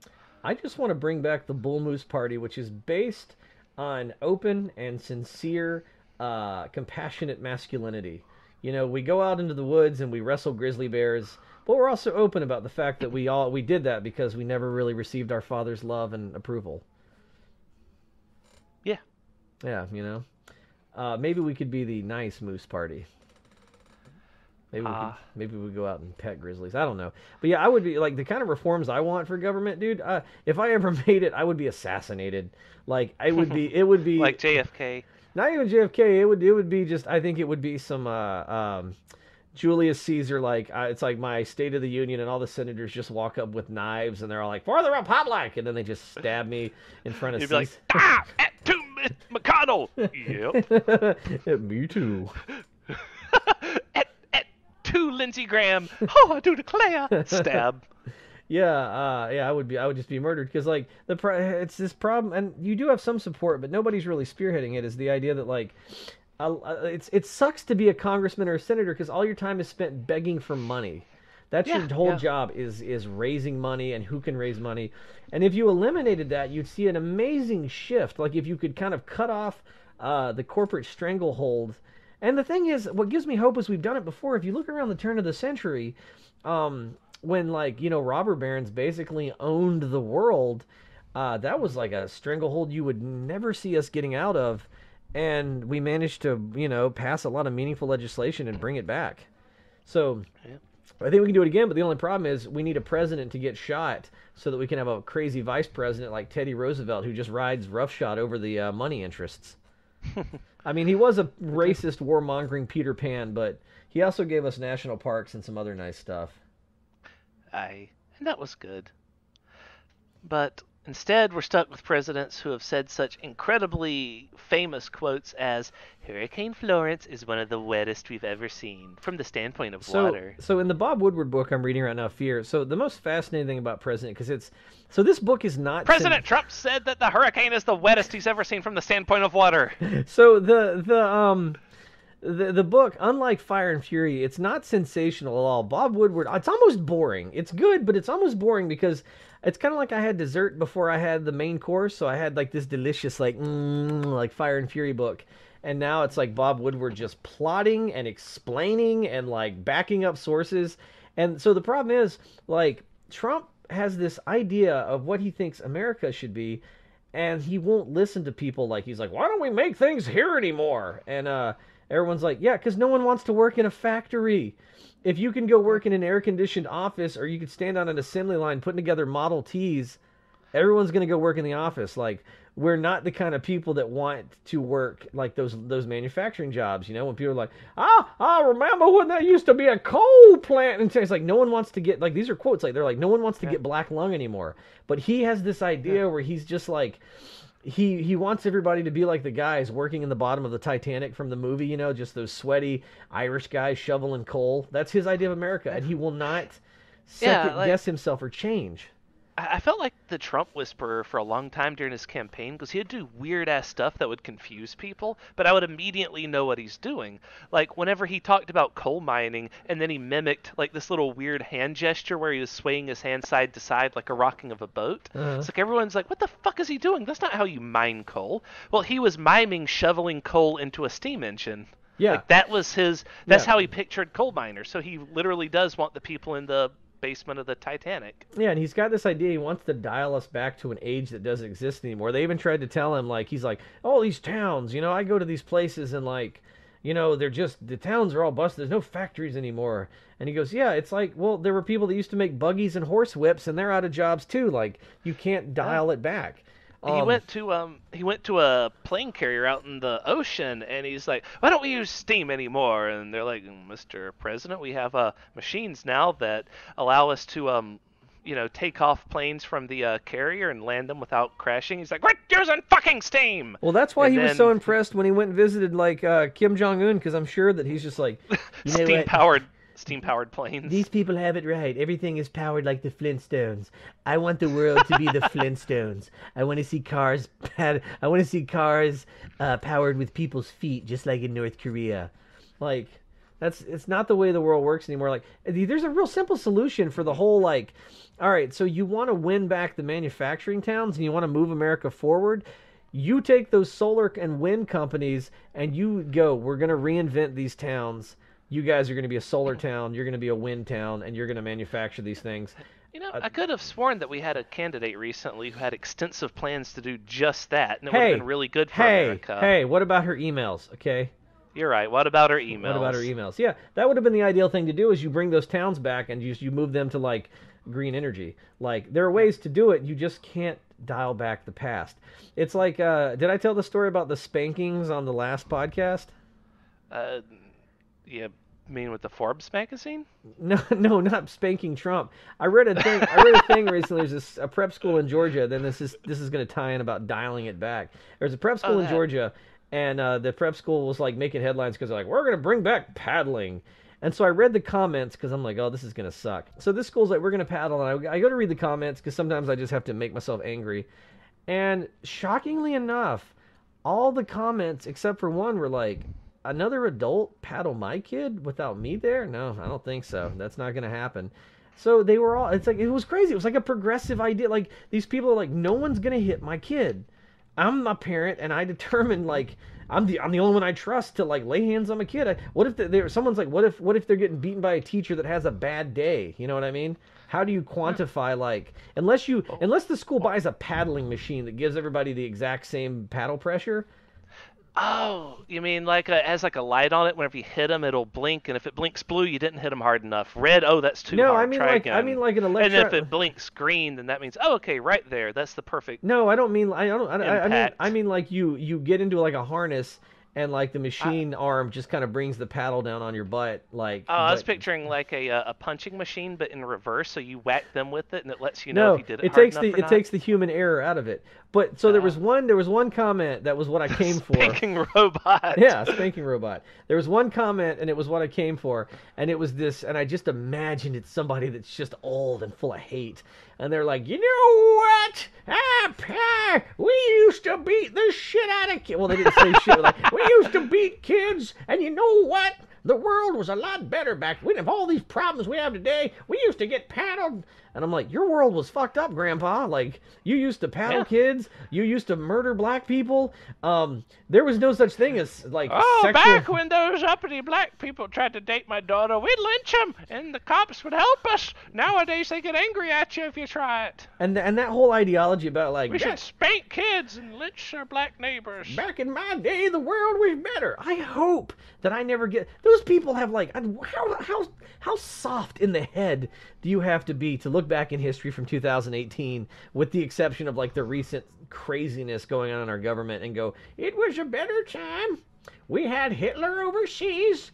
Speaker 1: I just want to bring back the Bull Moose Party, which is based on open and sincere, compassionate masculinity. We go out into the woods and we wrestle grizzly bears. But we're also open about the fact that we did that because we never really received our father's love and approval.
Speaker 2: Yeah.
Speaker 1: Yeah, maybe we could be the nice moose party. Maybe we go out and pet grizzlies. I don't know. But yeah, I would be the kind of reforms I want for government, dude. If I ever made it, I would be assassinated. It would be
Speaker 2: like JFK.
Speaker 1: Not even JFK. It would be just. I think it would be some Julius Caesar, it's like my State of the Union, and all the senators just walk up with knives, and they're all like, "For the Republic!" And then they just stab me in front of
Speaker 2: You'd be like, at to McConnell! Yep.
Speaker 1: Me too.
Speaker 2: at to Lindsey Graham! Oh, I do declare! Stab.
Speaker 1: Yeah, I would just be murdered because like it's this problem, and you do have some support, but nobody's really spearheading it. Is the idea that like it sucks to be a congressman or a senator because all your time is spent begging for money. That's your
Speaker 2: Yeah,
Speaker 1: whole
Speaker 2: yeah.
Speaker 1: job is raising money and who can raise money. And if you eliminated that, you'd see an amazing shift. Like if you could kind of cut off the corporate stranglehold. And the thing is, what gives me hope is we've done it before. If you look around the turn of the century, when like robber barons basically owned the world, that was like a stranglehold you would never see us getting out of, and we managed to pass a lot of meaningful legislation and bring it back. So
Speaker 2: Yeah.
Speaker 1: I think we can do it again, but the only problem is we need a president to get shot so that we can have a crazy vice president like Teddy Roosevelt who just rides roughshod over the money interests. I mean, he was a racist, warmongering Peter Pan, but he also gave us national parks and some other nice stuff.
Speaker 2: And that was good. But instead, we're stuck with presidents who have said such incredibly famous quotes as Hurricane Florence is one of the wettest we've ever seen from the standpoint of water.
Speaker 1: So in the Bob Woodward book I'm reading right now, Fear. So the most fascinating thing about President, because this book is not
Speaker 2: President Trump said that the hurricane is the wettest he's ever seen from the standpoint of water.
Speaker 1: So the book, unlike Fire and Fury, it's not sensational at all. Bob Woodward, it's almost boring. It's good, but it's almost boring because it's kind of like I had dessert before I had the main course, so I had like this delicious like Fire and Fury book. And now it's like Bob Woodward just plotting and explaining and like backing up sources. And so the problem is like Trump has this idea of what he thinks America should be, and he won't listen to people. Like he's like, why don't we make things here anymore? And everyone's like, yeah, because no one wants to work in a factory. If you can go work in an air-conditioned office, or you could stand on an assembly line putting together Model Ts, everyone's going to go work in the office. Like, we're not the kind of people that want to work like those manufacturing jobs. When people are like, I remember when there used to be a coal plant, and it's like no one wants to get, like, these are quotes, like they're like no one wants to get black lung anymore. But he has this idea where he's just like, he wants everybody to be like the guys working in the bottom of the Titanic from the movie, just those sweaty Irish guys shoveling coal. That's his idea of America, and he will not second guess himself or change.
Speaker 2: I felt like the Trump whisperer for a long time during his campaign because he'd do weird ass stuff that would confuse people, but I would immediately know what he's doing. Like whenever he talked about coal mining and then he mimicked like this little weird hand gesture where he was swaying his hand side to side like a rocking of a boat. It's like everyone's like, what the fuck is he doing? That's not how you mine coal. Well, he was miming shoveling coal into a steam engine.
Speaker 1: Yeah.
Speaker 2: Like that was that's how he pictured coal miners. So he literally does want the people in the basement of the Titanic.
Speaker 1: Yeah, and he's got this idea. He wants to dial us back to an age that doesn't exist anymore. They even tried to tell him, like, he's like, oh, these towns, I go to these places and, like, they're just, the towns are all busted. There's no factories anymore. And he goes, yeah, it's like, well, there were people that used to make buggies and horse whips, and they're out of jobs too. Like, you can't dial it back.
Speaker 2: He went to a plane carrier out in the ocean, and he's like, "Why don't we use steam anymore?" And they're like, "Mr. President, we have machines now that allow us to take off planes from the carrier and land them without crashing." He's like, "We're using fucking steam."
Speaker 1: Well, that's why he was so impressed when he went and visited like Kim Jong Un, because I'm sure that he's just like,
Speaker 2: steam-powered planes.
Speaker 1: These people have it right. Everything is powered like the Flintstones. I want the world to be the Flintstones. I want to see cars. Powered with people's feet, just like in North Korea. Like, it's not the way the world works anymore. Like, there's a real simple solution for the whole, like, all right, so you want to win back the manufacturing towns and you want to move America forward. You take those solar and wind companies and you go, we're going to reinvent these towns. You guys are going to be a solar town, you're going to be a wind town, and you're going to manufacture these things.
Speaker 2: I could have sworn that we had a candidate recently who had extensive plans to do just that, and it would have been really good for America.
Speaker 1: Hey, what about her emails, okay?
Speaker 2: You're right. What about her emails?
Speaker 1: Yeah, that would have been the ideal thing to do, is you bring those towns back and you move them to, like, green energy. Like, there are ways to do it, you just can't dial back the past. It's like, did I tell the story about the spankings on the last podcast?
Speaker 2: Yeah. Mean with the Forbes magazine?
Speaker 1: No, not spanking Trump. I read a thing recently. There's a prep school in Georgia. Then this is going to tie in about dialing it back. There's a prep school in Georgia, and the prep school was like making headlines because they're like, we're going to bring back paddling, And so I read the comments because I'm like, oh, this is going to suck. So this school's like, we're going to paddle. And I go to read the comments because sometimes I just have to make myself angry. And shockingly enough, all the comments except for one were like, another adult paddle my kid without me there? No, I don't think so. That's not going to happen. So they were all, it's like, it was crazy. It was like a progressive idea. Like, these people are like, no one's going to hit my kid. I'm a parent, and I determine, like, I'm the only one I trust to, like, lay hands on my kid. What if someone's like, what if they're getting beaten by a teacher that has a bad day? You know what I mean? How do you quantify, like, unless the school buys a paddling machine that gives everybody the exact same paddle pressure?
Speaker 2: Oh, you mean like has like a light on it? Whenever you hit them, it'll blink, and if it blinks blue, you didn't hit them hard enough. Red, oh, that's too
Speaker 1: No,
Speaker 2: hard.
Speaker 1: I mean
Speaker 2: Try
Speaker 1: like
Speaker 2: again.
Speaker 1: I mean like an
Speaker 2: And
Speaker 1: electro.
Speaker 2: if it blinks green, then that means oh, okay, right there. That's the perfect
Speaker 1: No, I don't mean
Speaker 2: impact.
Speaker 1: I mean like you get into like a harness and like the machine arm just kind of brings the paddle down on your butt like.
Speaker 2: Oh, I was
Speaker 1: But
Speaker 2: picturing like a punching machine, but in reverse. So you whack them with it, and it lets you know
Speaker 1: no,
Speaker 2: if you did it
Speaker 1: it
Speaker 2: hard
Speaker 1: takes
Speaker 2: enough
Speaker 1: the
Speaker 2: or
Speaker 1: it
Speaker 2: not.
Speaker 1: takes the human error out of it. But so there was one comment that was what I came for.
Speaker 2: Spanking robot.
Speaker 1: Yeah, spanking robot. There was one comment, and it was what I came for, and it was this, and I just imagined it's somebody that's just old and full of hate, and they're like, you know what? We used to beat the shit out of kids. Well, they didn't say shit. Like, we used to beat kids, and you know what? The world was a lot better back. We didn't have all these problems we have today. We used to get paddled. And I'm like, your world was fucked up, Grandpa. Like, you used to paddle kids. You used to murder black people. There was no such thing as, like, sexual...
Speaker 2: back when those uppity black people tried to date my daughter, we'd lynch them, and the cops would help us. Nowadays, they get angry at you if you try it.
Speaker 1: And that whole ideology about, like...
Speaker 2: We should spank kids and lynch our black neighbors.
Speaker 1: Back in my day, the world was better. I hope that I never get... Those people have, like... How soft in the head do you have to be to look back in history from 2018, with the exception of, like, the recent craziness going on in our government, and go, it was a better time. We had Hitler overseas.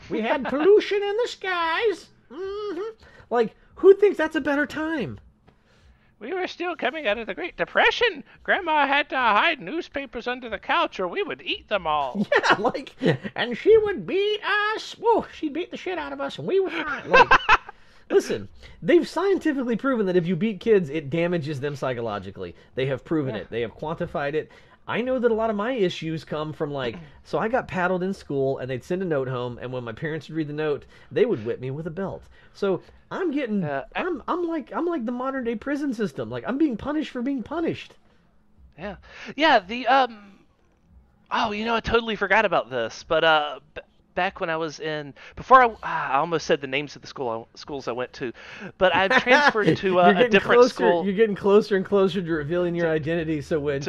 Speaker 1: We had pollution in the skies. Mm-hmm. Like, who thinks that's a better time?
Speaker 2: We were still coming out of the Great Depression. Grandma had to hide newspapers under the couch or we would eat them all.
Speaker 1: Yeah, like, and she would beat us. Whoa, she'd beat the shit out of us, and we would fine. Like, listen, they've scientifically proven that if you beat kids, it damages them psychologically. They have proven it. They have quantified it. I know that a lot of my issues come from, like, so I got paddled in school, and they'd send a note home, and when my parents would read the note, they would whip me with a belt. So I'm getting, I'm like the modern day prison system. Like, I'm being punished for being punished.
Speaker 2: Yeah, yeah. Oh, you know, I totally forgot about this, but back when I was before I almost said the names of the schools I went to, but I transferred to a different school.
Speaker 1: You're getting closer and closer to revealing your identity. So when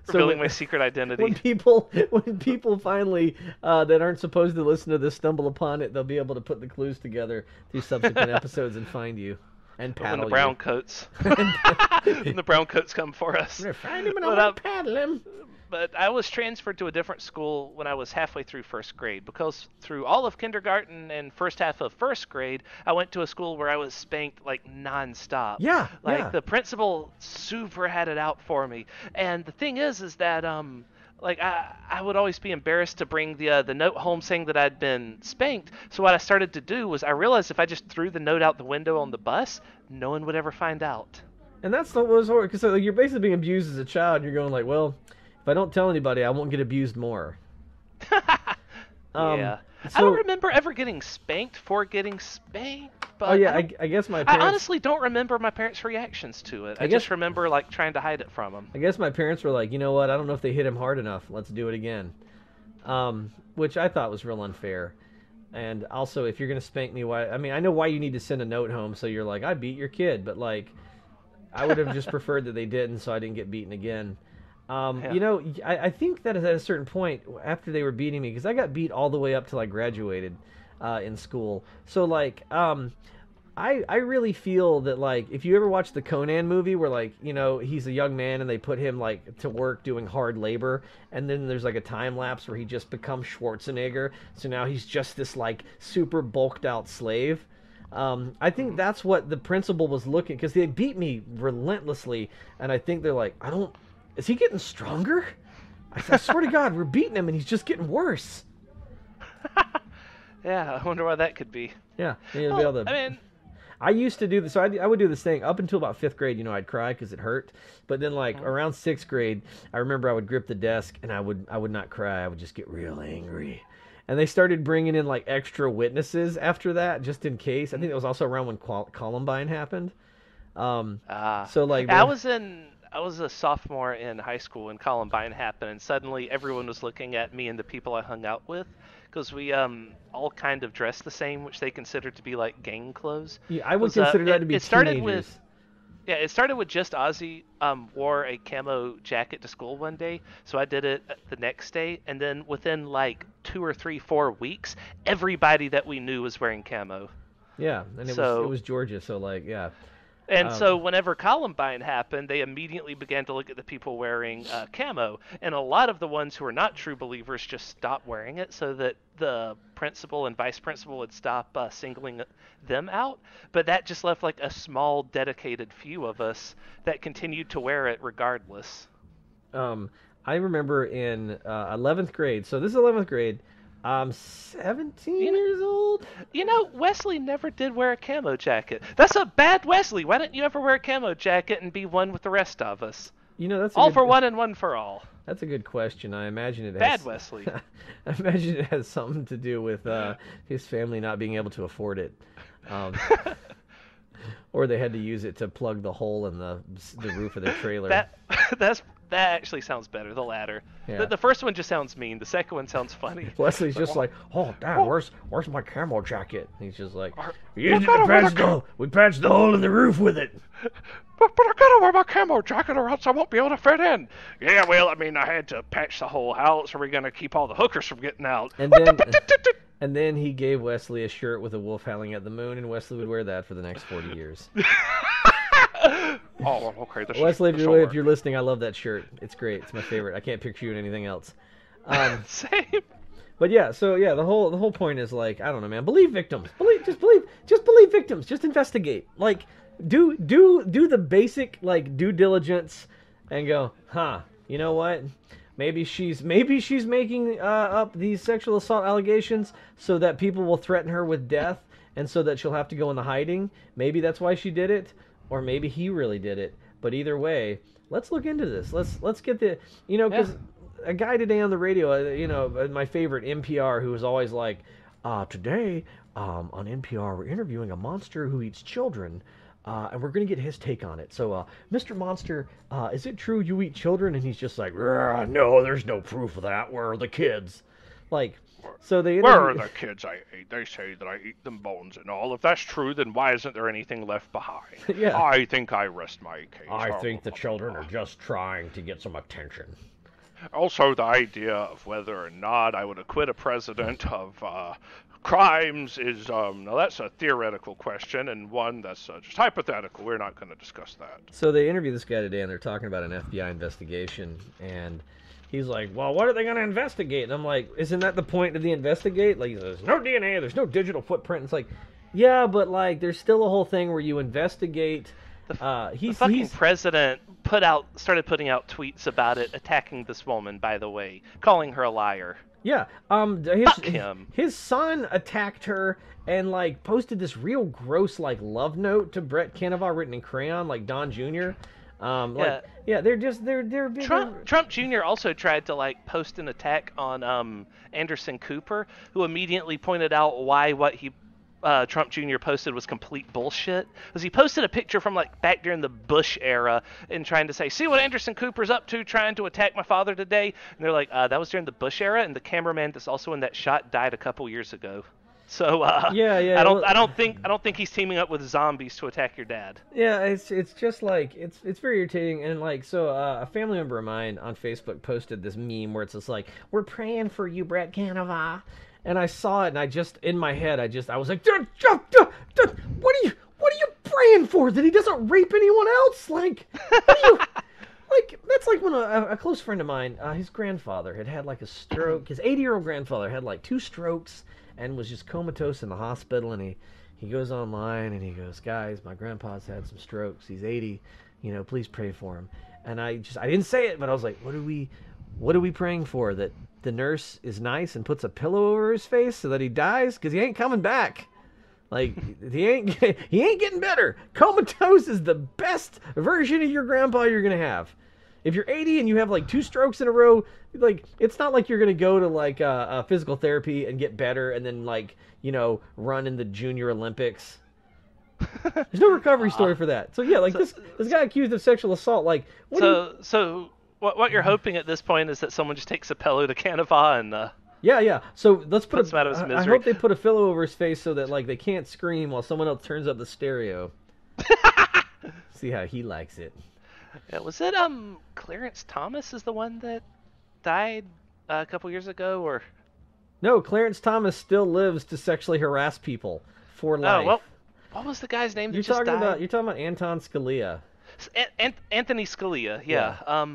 Speaker 2: revealing my secret identity.
Speaker 1: When people finally that aren't supposed to listen to this stumble upon it, they'll be able to put the clues together through subsequent episodes and find you and paddle
Speaker 2: when the brown coats, when the brown coats come for us.
Speaker 1: I'm gonna find him and I'm gonna paddle him.
Speaker 2: But I was transferred to a different school when I was halfway through first grade, because through all of kindergarten and first half of first grade, I went to a school where I was spanked like nonstop.
Speaker 1: Yeah,
Speaker 2: like the principal super had it out for me. And the thing is that like I would always be embarrassed to bring the note home saying that I'd been spanked. So what I started to do was I realized if I just threw the note out the window on the bus, no one would ever find out.
Speaker 1: And that's what was horrible, because like, you're basically being abused as a child. And you're going like, well, if I don't tell anybody, I won't get abused more.
Speaker 2: Yeah. I don't remember ever getting spanked for getting spanked. But
Speaker 1: I guess my parents...
Speaker 2: I honestly don't remember my parents' reactions to it. I just remember like trying to hide it from them.
Speaker 1: I guess my parents were like, you know what? I don't know if they hit him hard enough. Let's do it again. Which I thought was real unfair. And also, if you're going to spank me, why? I mean, I know why you need to send a note home, so you're like, I beat your kid. But, like, I would have just preferred that they didn't, so I didn't get beaten again. You know, I think that at a certain point, after they were beating me, because I got beat all the way up till I graduated in school. So, like, I really feel that, like, if you ever watch the Conan movie where, like, you know, he's a young man and they put him, like, to work doing hard labor, and then there's, like, a time lapse where he just becomes Schwarzenegger, so now he's just this, like, super bulked out slave. I think that's what the principal was looking, because they beat me relentlessly, and I think they're like, is he getting stronger? I swear to God, we're beating him and he's just getting worse.
Speaker 2: Yeah, I wonder why that could be.
Speaker 1: Yeah, you'll be
Speaker 2: Well,
Speaker 1: able to.
Speaker 2: I mean,
Speaker 1: I used to do this. So I would do this thing up until about fifth grade. I'd cry because it hurt. But then, like around sixth grade, I remember I would grip the desk and I would not cry. I would just get real angry. And they started bringing in like extra witnesses after that, just in case. I think it was also around when Columbine happened. So like
Speaker 2: I was a sophomore in high school when Columbine happened, and suddenly everyone was looking at me and the people I hung out with because we all kind of dressed the same, which they considered to be like gang clothes.
Speaker 1: yeah, I would consider that to be
Speaker 2: it started
Speaker 1: teenagers.
Speaker 2: with Yeah, it started with just Ozzy wore a camo jacket to school one day, so I did it the next day, and then within like 2 or 3, 4 weeks, everybody that we knew was wearing camo.
Speaker 1: Yeah, and
Speaker 2: So
Speaker 1: it was Georgia, so like yeah.
Speaker 2: And
Speaker 1: Um,
Speaker 2: so whenever Columbine happened, they immediately began to look at the people wearing camo, and a lot of the ones who were not true believers just stopped wearing it so that the principal and vice principal would stop singling them out. But that just left like a small, dedicated few of us that continued to wear it regardless.
Speaker 1: Um, I remember in 11th grade. So this is 11th grade. I'm 17
Speaker 2: You know,
Speaker 1: years old.
Speaker 2: Wesley never did wear a camo jacket. That's a bad Wesley. Why didn't you ever wear a camo jacket and be one with the rest of us?
Speaker 1: That's a
Speaker 2: All
Speaker 1: good,
Speaker 2: for one and one for all.
Speaker 1: That's a good question. I imagine it
Speaker 2: Bad
Speaker 1: has.
Speaker 2: Wesley.
Speaker 1: I imagine it has something to do with his family not being able to afford it, um, or they had to use it to plug the hole in the roof of their trailer.
Speaker 2: That that actually sounds better. The latter.
Speaker 1: Yeah.
Speaker 2: The first one just sounds mean. The second one sounds funny.
Speaker 1: Wesley's just like, oh, Dad, where's my camo jacket? And he's just like, we patched the hole in the roof with it.
Speaker 3: But I gotta wear my camo jacket or else I won't be able to fit in. Yeah, well, I mean, I had to patch the whole house. Are we gonna keep all the hookers from getting out?
Speaker 1: And then he gave Wesley a shirt with a wolf howling at the moon, and Wesley would wear that for the next 40 years.
Speaker 3: Oh, okay.
Speaker 1: Wesley, if you're listening, I love that shirt. It's great. It's my favorite. I can't picture you in anything else.
Speaker 2: Same.
Speaker 1: But yeah, so yeah, the whole point is like, I don't know, man. Believe victims. Just believe victims. Just investigate. Like, do the basic like due diligence, and go, huh? You know what? Maybe she's making up these sexual assault allegations so that people will threaten her with death, and so that she'll have to go into hiding. Maybe that's why she did it. Or maybe he really did it. But either way, let's look into this. Let's get the, because a guy today on the radio, my favorite NPR, who was always like, today on NPR we're interviewing a monster who eats children, and we're gonna get his take on it. So, Mr. Monster, is it true you eat children? And he's just like, no, there's no proof of that. Where are the kids? Like. So they
Speaker 3: Where are the kids I ate? They say that I eat them bones and all. If that's true, then why isn't there anything left behind?
Speaker 1: Yeah.
Speaker 3: I think I rest my case.
Speaker 1: I think the children are just trying to get some attention.
Speaker 3: Also, the idea of whether or not I would acquit a president of crimes is, now that's a theoretical question, and one that's just hypothetical. We're not going to discuss that.
Speaker 1: So they interview this guy today, and they're talking about an FBI investigation, and he's like, well, what are they going to investigate? And I'm like, isn't that the point of the investigate? Like, there's no DNA, there's no digital footprint. It's like, yeah, but like, there's still a whole thing where you investigate.
Speaker 2: The fucking president started putting out tweets about it, attacking this woman, by the way, calling her a liar.
Speaker 1: Yeah,
Speaker 2: Fuck him.
Speaker 1: His son attacked her and like posted this real gross like love note to Brett Kavanaugh written in crayon, like Don Jr. They're big.
Speaker 2: Trump Jr. also tried to like post an attack on Anderson Cooper, who immediately pointed out why what Trump Jr. posted was complete bullshit. Because he posted a picture from like back during the Bush era and trying to say, see what Anderson Cooper's up to, trying to attack my father today. And they're like, that was during the Bush era, and the cameraman that's also in that shot died a couple years ago. So I don't think he's teaming up with zombies to attack your dad.
Speaker 1: Yeah, it's just like it's very irritating, and like so a family member of mine on Facebook posted this meme where it's just like, we're praying for you, Brett Kavanaugh, and I saw it and I just in my head I was like, what are you praying for? That he doesn't rape anyone else? Like, what are you? Like, that's like when a close friend of mine, his grandfather had like a stroke. His 80-year-old grandfather had like 2 strokes and was just comatose in the hospital, and he goes online and he goes, guys, my grandpa's had some strokes. He's 80, please pray for him. And I didn't say it, but I was like, what do What are we praying for? That the nurse is nice and puts a pillow over his face so that he dies? Because he ain't coming back. Like, he ain't getting better. Comatose is the best version of your grandpa you're going to have. If you're 80 and you have like 2 strokes in a row, like, it's not like you're going to go to like physical therapy and get better and then like, you know, run in the Junior Olympics. There's no recovery story for that. So yeah, like this guy accused of sexual assault, like
Speaker 2: so what you're hoping at this point is that someone just takes a pillow to Canova and
Speaker 1: yeah. So let's put
Speaker 2: him out of his misery.
Speaker 1: I hope they put a pillow over his face so that like they can't scream while someone else turns up the stereo. See how he likes it.
Speaker 2: Yeah, was it Clarence Thomas is the one that died a couple years ago, or?
Speaker 1: No, Clarence Thomas still lives to sexually harass people for life.
Speaker 2: Oh well, what was the guy's name that
Speaker 1: you're
Speaker 2: just
Speaker 1: talking
Speaker 2: died?
Speaker 1: You're talking about Anton Scalia.
Speaker 2: Anthony Scalia, yeah.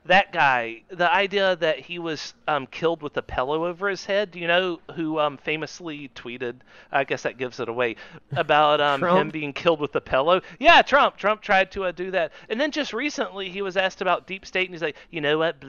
Speaker 2: That guy, the idea that he was killed with a pillow over his head. Do you know who famously tweeted, I guess that gives it away, about him being killed with a pillow? Yeah, Trump. Trump tried to do that. And then just recently he was asked about deep state, and he's like, you know what,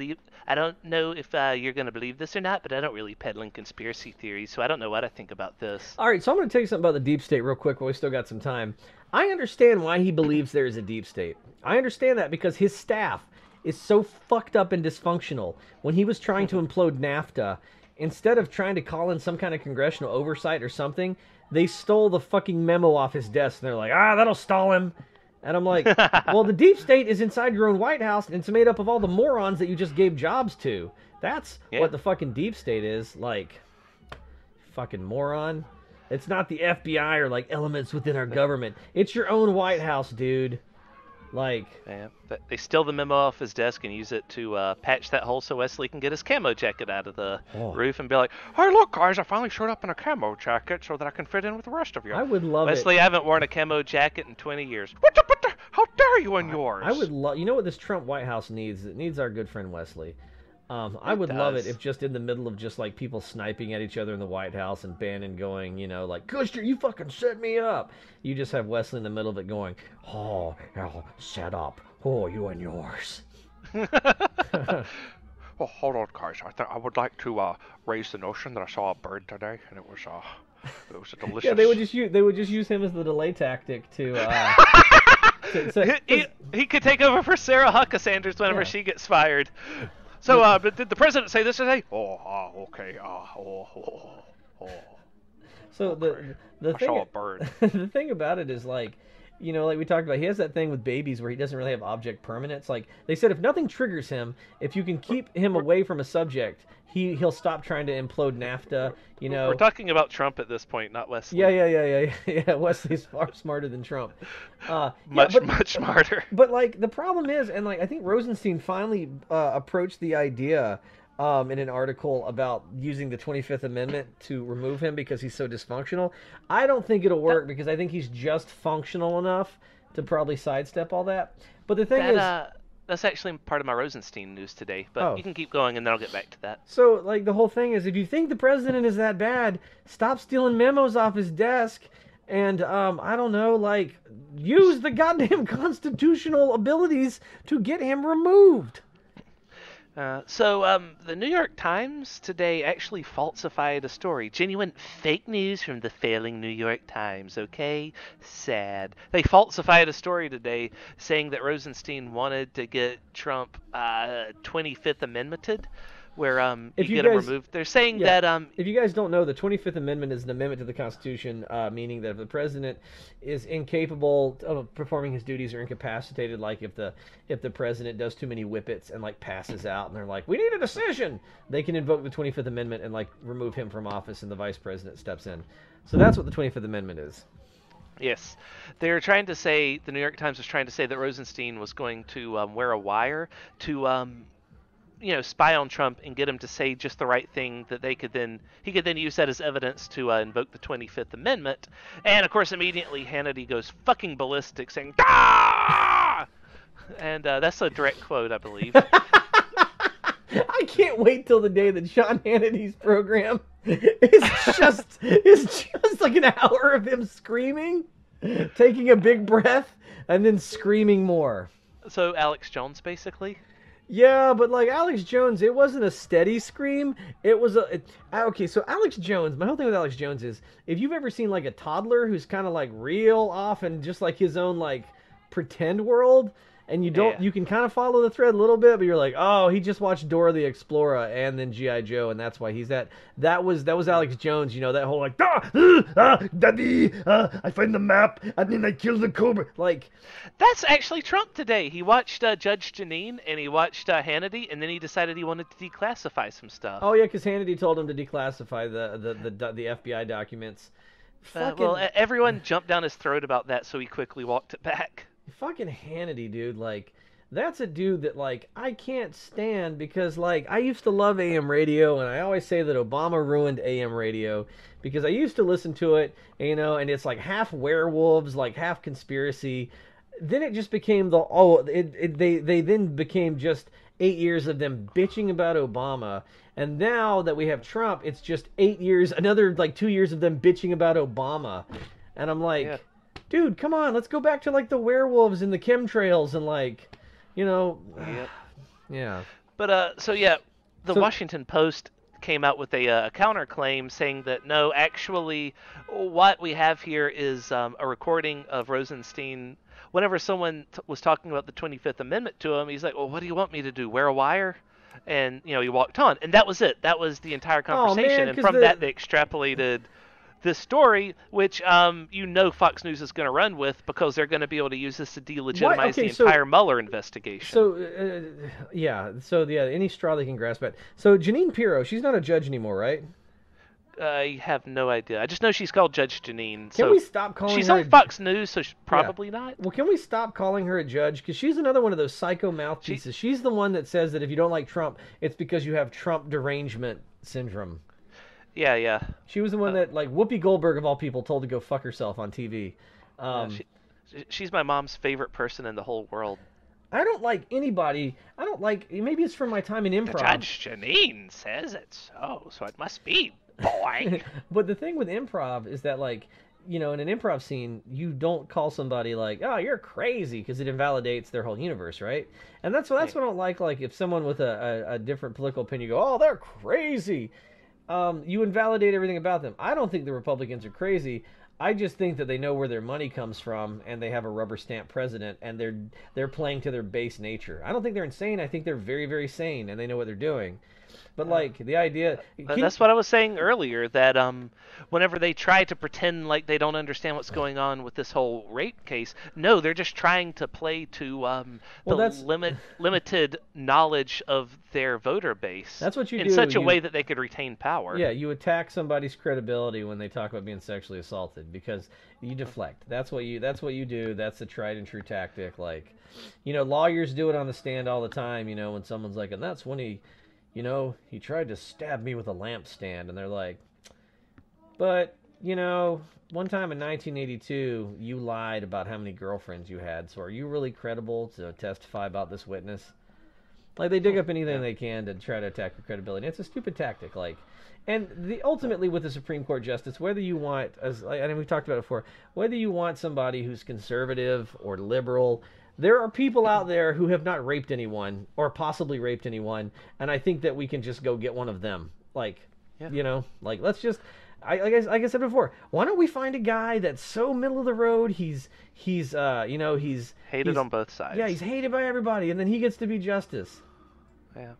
Speaker 2: I don't know if you're going to believe this or not, but I don't really peddle in conspiracy theories, so I don't know what I think about this.
Speaker 1: All right, so I'm going to tell you something about the deep state real quick while we still got some time. I understand why he believes there is a deep state. I understand that because his staff is so fucked up and dysfunctional. When he was trying to implode NAFTA, instead of trying to call in some kind of congressional oversight or something, they stole the fucking memo off his desk, and they're like, that'll stall him. And I'm like, well, the deep state is inside your own White House, and it's made up of all the morons that you just gave jobs to. That's what the fucking deep state is. Like, fucking moron. It's not the FBI or, like, elements within our government. It's your own White House, dude. Like,
Speaker 2: yeah, they steal the memo off his desk and use it to patch that hole so Wesley can get his camo jacket out of the roof and be like, "Hey, look, guys, I finally showed up in a camo jacket so that I can fit in with the rest of you."
Speaker 1: I would love
Speaker 2: Wesley, I haven't worn a camo jacket in 20 years. What the? How dare you in yours?
Speaker 1: I would love. You know what this Trump White House needs? It needs our good friend Wesley. I would love it if just in the middle of just like people sniping at each other in the White House and Bannon going, you know, like, Kushner, you fucking set me up. You just have Wesley in the middle of it going, set up. Oh, you and yours.
Speaker 3: Well, hold on, guys. I would like to raise the notion that I saw a bird today, and it was a delicious.
Speaker 1: Yeah, they would just use him as the delay tactic to.
Speaker 2: He could take over for Sarah Huckabee Sanders whenever she gets fired. So, but did the president say this today?
Speaker 3: Okay.
Speaker 1: So the
Speaker 3: I
Speaker 1: thing,
Speaker 3: saw a bird.
Speaker 1: The thing about it is, like, you know, like we talked about, he has that thing with babies where he doesn't really have object permanence. Like they said, if nothing triggers him, if you can keep him away from a subject, he'll stop trying to implode NAFTA. You know,
Speaker 2: we're talking about Trump at this point, not Wesley.
Speaker 1: Yeah. Wesley's far smarter than Trump.
Speaker 2: Much smarter.
Speaker 1: But like the problem is, and like I think Rosenstein finally approached the idea in an article about using the 25th Amendment to remove him because he's so dysfunctional. I don't think it'll work because I think he's just functional enough to probably sidestep all that. But the thing is...
Speaker 2: that's actually part of my Rosenstein news today, but you can keep going and then I'll get back to that.
Speaker 1: So, like, the whole thing is, if you think the president is that bad, stop stealing memos off his desk and, I don't know, like, use the goddamn constitutional abilities to get him removed.
Speaker 2: So the New York Times today actually falsified a story. Genuine fake news from the failing New York Times, okay? Sad. They falsified a story today saying that Rosenstein wanted to get Trump 25th Amendmented, where you get him removed. They're saying that...
Speaker 1: if you guys don't know, the 25th Amendment is an amendment to the Constitution, meaning that if the president is incapable of performing his duties or incapacitated, like if the president does too many whippets and like passes out and they're like, we need a decision, they can invoke the 25th Amendment and like remove him from office and the vice president steps in. So that's what the 25th Amendment is.
Speaker 2: Yes. They're trying to say, the New York Times was trying to say that Rosenstein was going to wear a wire to... spy on Trump and get him to say just the right thing that he could then use that as evidence to invoke the 25th Amendment. And of course, immediately Hannity goes fucking ballistic, saying "Ah!" And that's a direct quote, I believe.
Speaker 1: I can't wait till the day that Sean Hannity's program is just like an hour of him screaming, taking a big breath, and then screaming more.
Speaker 2: So Alex Jones, basically.
Speaker 1: Yeah, but like Alex Jones, it wasn't a steady scream. It was okay. So Alex Jones, my whole thing with Alex Jones is if you've ever seen like a toddler who's kind of like real off and just like his own like pretend world, and
Speaker 2: Yeah.
Speaker 1: you can kind of follow the thread a little bit, but you're like, oh, he just watched Dora the Explorer and then GI Joe, and that's why he's that. That was Alex Jones. You know that whole like daddy, I find the map and then I kill the cobra. Like
Speaker 2: That's actually Trump today. He watched Judge Janine and he watched Hannity, and then he decided he wanted to declassify some stuff.
Speaker 1: oh yeah, because Hannity told him to declassify the FBI documents.
Speaker 2: Well, everyone jumped down his throat about that, so he quickly walked it back.
Speaker 1: Fucking Hannity, dude. Like, that's a dude that, like, I can't stand because, like, I used to love AM radio, and I always say that Obama ruined AM radio because I used to listen to it, you know, and it's like half werewolves, like half conspiracy. Then it just became they then became just 8 years of them bitching about Obama. And now that we have Trump, it's just 8 years, another like 2 years of them bitching about Obama. And I'm like,
Speaker 2: Yeah.
Speaker 1: dude, come on, let's go back to like the werewolves and the chemtrails and like, you know,
Speaker 2: Yep.
Speaker 1: yeah.
Speaker 2: But so yeah, the
Speaker 1: So-
Speaker 2: Washington Post came out with a counterclaim saying that no, actually, what we have here is a recording of Rosenstein. Whenever someone was talking about the 25th Amendment to him, he's like, "Well, what do you want me to do? Wear a wire?" And he walked on, and that was it. That was the entire conversation.
Speaker 1: man,
Speaker 2: and
Speaker 1: 'cause
Speaker 2: from
Speaker 1: the-
Speaker 2: that, they extrapolated this story, which Fox News is going to run with because they're going to be able to use this to delegitimize
Speaker 1: Okay,
Speaker 2: the
Speaker 1: so-
Speaker 2: entire Mueller investigation.
Speaker 1: So, yeah, any straw they can grasp at. So, Janine Pirro, she's not a judge anymore, right?
Speaker 2: I have no idea. I just know she's called Judge Janine.
Speaker 1: Can we stop calling
Speaker 2: She's
Speaker 1: her?
Speaker 2: on Fox News, so probably not.
Speaker 1: Well, can we stop calling her a judge? Because she's another one of those psycho mouthpieces. She's the one that says that if you don't like Trump, it's because you have Trump derangement syndrome.
Speaker 2: Yeah.
Speaker 1: She was the one that, like, Whoopi Goldberg, of all people, told to go fuck herself on TV.
Speaker 2: She's my mom's favorite person in the whole world.
Speaker 1: I don't like anybody. I don't like. Maybe it's from my time in improv.
Speaker 2: Judge Janine says it's so it must be, boy.
Speaker 1: But the thing with improv is that, like, in an improv scene, you don't call somebody like, "Oh, you're crazy," because it invalidates their whole universe, right? And that's what I don't like. Like, if someone with a different political opinion go, "Oh, they're crazy," you invalidate everything about them. I don't think the Republicans are crazy. I just think that they know where their money comes from, and they have a rubber stamp president, and they're playing to their base nature. I don't think they're insane. I think they're very, very sane, and they know what they're doing. But like the idea,
Speaker 2: That's what I was saying earlier, that whenever they try to pretend like they don't understand what's going on with this whole rape case, no, they're just trying to play to limited knowledge of their voter base.
Speaker 1: That's what you
Speaker 2: in
Speaker 1: do.
Speaker 2: such a way that they could retain power.
Speaker 1: Yeah, you attack somebody's credibility when they talk about being sexually assaulted because you deflect. That's what you do. That's the tried and true tactic. Like, lawyers do it on the stand all the time. When someone's like, and that's when he tried to stab me with a lampstand, and they're like, but, one time in 1982, you lied about how many girlfriends you had, so are you really credible to testify about this witness? Like, they dig up anything they can to try to attack your credibility. It's a stupid tactic, and ultimately with the Supreme Court justice, whether you want, and we've talked about it before, whether you want somebody who's conservative or liberal, there are people out there who have not raped anyone or possibly raped anyone, and I think that we can just go get one of them. Let's just, like I said before, why don't we find a guy that's so middle of the road, he's
Speaker 2: Hated on both sides.
Speaker 1: Yeah, he's hated by everybody, and then he gets to be justice.
Speaker 2: Yeah.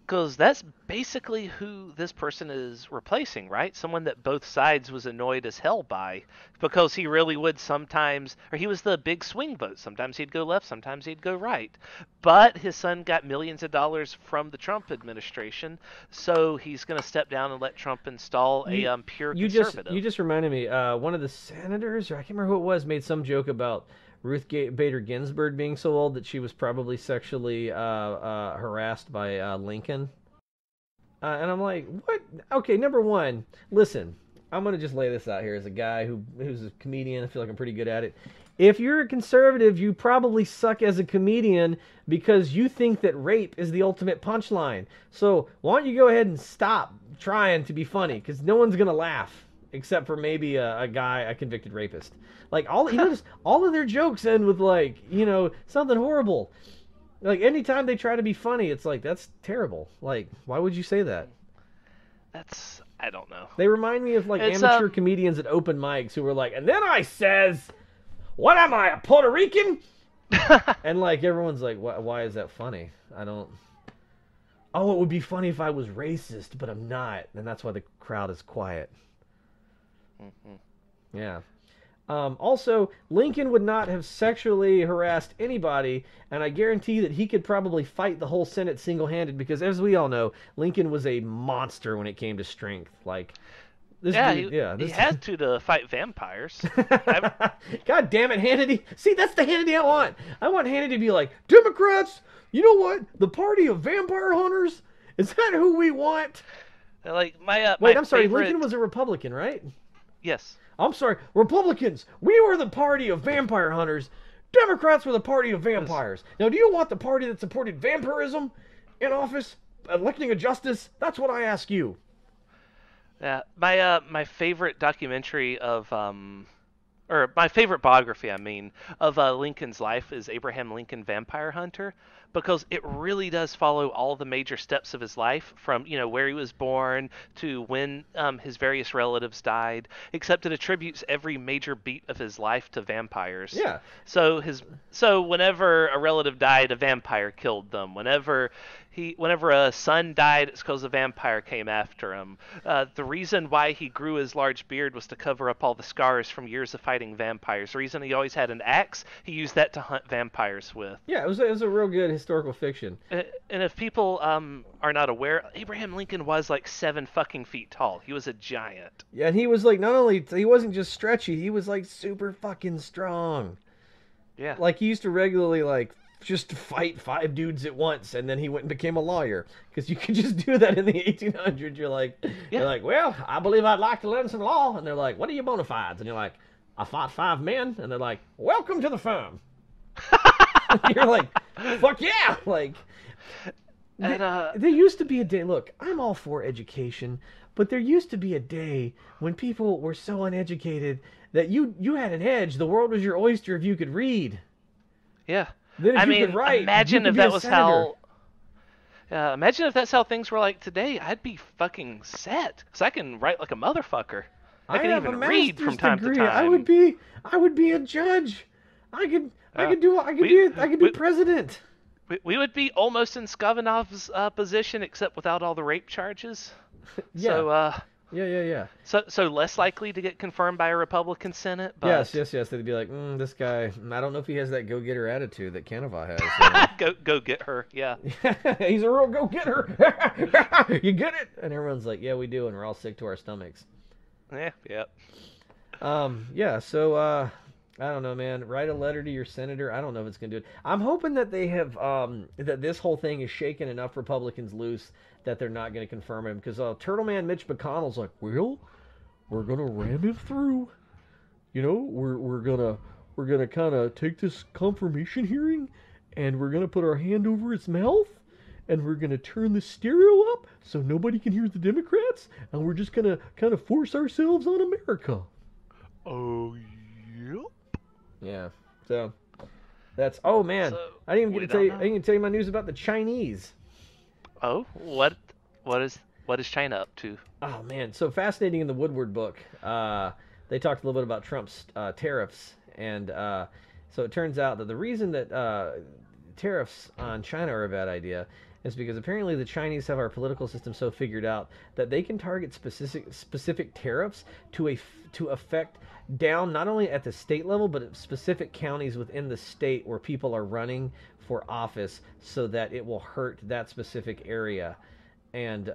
Speaker 2: Because that's basically who this person is replacing, right? Someone that both sides was annoyed as hell by, because he really would sometimes, or he was the big swing vote. Sometimes he'd go left, sometimes he'd go right. But his son got millions of dollars from the Trump administration, so he's going to step down and let Trump install a pure conservative.
Speaker 1: You just reminded me, one of the senators, or I can't remember who it was, made some joke about Ruth Bader Ginsburg being so old that she was probably sexually harassed by Lincoln. And I'm like, what? Okay, number one, listen, I'm going to just lay this out here as a guy who's a comedian. I feel like I'm pretty good at it. If you're a conservative, you probably suck as a comedian because you think that rape is the ultimate punchline. So why don't you go ahead and stop trying to be funny, because no one's going to laugh except for maybe a convicted rapist. Like all of their jokes end with something horrible. Like, anytime they try to be funny, it's like, that's terrible. Like, why would you say that?
Speaker 2: I don't know.
Speaker 1: They remind me of, like,
Speaker 2: It's,
Speaker 1: amateur comedians at open mics who were like, and then I says, what am I, a Puerto Rican? And, like, everyone's like, why is that funny? I don't... Oh, it would be funny if I was racist, but I'm not. And that's why the crowd is quiet. Mm-hmm. Yeah. Also, Lincoln would not have sexually harassed anybody, and I guarantee that he could probably fight the whole Senate single-handed, because as we all know, Lincoln was a monster when it came to strength. Like, this dude,
Speaker 2: he had to fight vampires.
Speaker 1: God damn it, Hannity! See, that's the Hannity I want. I want Hannity to be like, Democrats, you know what? The party of vampire hunters? Is that who we want?
Speaker 2: Like
Speaker 1: Wait, I'm sorry. Lincoln was a Republican, right?
Speaker 2: Yes.
Speaker 1: I'm sorry, Republicans, we were the party of vampire hunters. Democrats were the party of vampires. Now, do you want the party that supported vampirism in office, electing a justice? That's what I ask you.
Speaker 2: Yeah, my favorite documentary of or my favorite biography, of Lincoln's life is Abraham Lincoln Vampire Hunter, because it really does follow all the major steps of his life, from where he was born to when his various relatives died, except it attributes every major beat of his life to vampires.
Speaker 1: Yeah.
Speaker 2: So whenever a relative died, a vampire killed them. Whenever a son died, it's because a vampire came after him. The reason why he grew his large beard was to cover up all the scars from years of fighting vampires. The reason he always had an axe, he used that to hunt vampires with.
Speaker 1: Yeah, it was a real good historical fiction.
Speaker 2: And if people are not aware, Abraham Lincoln was like 7 fucking feet tall. He was a giant.
Speaker 1: Yeah, and he was like, not only, he wasn't just stretchy, he was like super fucking strong.
Speaker 2: Yeah.
Speaker 1: Like, he used to regularly, like, just fight 5 dudes at once, and then he went and became a lawyer, because you could just do that in the 1800s. You're like, well, I believe I'd like to learn some law, and they're like, what are your bona fides? And you're like, I fought 5 men, and they're like, welcome to the firm. You're like, fuck yeah! Like, there used to be a day. Look, I'm all for education, but there used to be a day when people were so uneducated that you had an edge. The world was your oyster if you could read.
Speaker 2: Yeah.
Speaker 1: Then if you could write,
Speaker 2: imagine
Speaker 1: you
Speaker 2: if
Speaker 1: could
Speaker 2: that
Speaker 1: be a
Speaker 2: was
Speaker 1: senator.
Speaker 2: how. Imagine if that's how things were like today. I'd be fucking set, because I can write like a motherfucker. I can
Speaker 1: have
Speaker 2: even
Speaker 1: a
Speaker 2: read from time
Speaker 1: degree.
Speaker 2: to time.
Speaker 1: I would be a judge. I could be president.
Speaker 2: We would be almost in Skovanov's position, except without all the rape charges.
Speaker 1: Yeah.
Speaker 2: So,
Speaker 1: Yeah.
Speaker 2: So less likely to get confirmed by a Republican Senate. But...
Speaker 1: Yes. They'd be like, this guy, I don't know if he has that go-getter attitude that Canova has.
Speaker 2: Go get her, yeah.
Speaker 1: He's a real go-getter. You get it? And everyone's like, yeah, we do, and we're all sick to our stomachs.
Speaker 2: Yeah.
Speaker 1: So, I don't know, man. Write a letter to your senator. I don't know if it's going to do it. I'm hoping that they have, that this whole thing is shaking enough Republicans loose that they're not going to confirm him. Because Turtle Man Mitch McConnell's like, well, we're going to ram him through. We're going to kind of take this confirmation hearing, and we're going to put our hand over its mouth, and we're going to turn the stereo up so nobody can hear the Democrats, and we're just going to kind of force ourselves on America.
Speaker 3: Oh, yep.
Speaker 1: Yeah. So that's man.
Speaker 2: So,
Speaker 1: I didn't even get to tell you. I didn't tell you my news about the Chinese.
Speaker 2: Oh, what is China up to?
Speaker 1: Oh man, so fascinating in the Woodward book. They talked a little bit about Trump's tariffs, and so it turns out that the reason that tariffs on China are a bad idea is because apparently the Chinese have our political system so figured out that they can target specific tariffs to affect down not only at the state level but at specific counties within the state where people are running for office, so that it will hurt that specific area and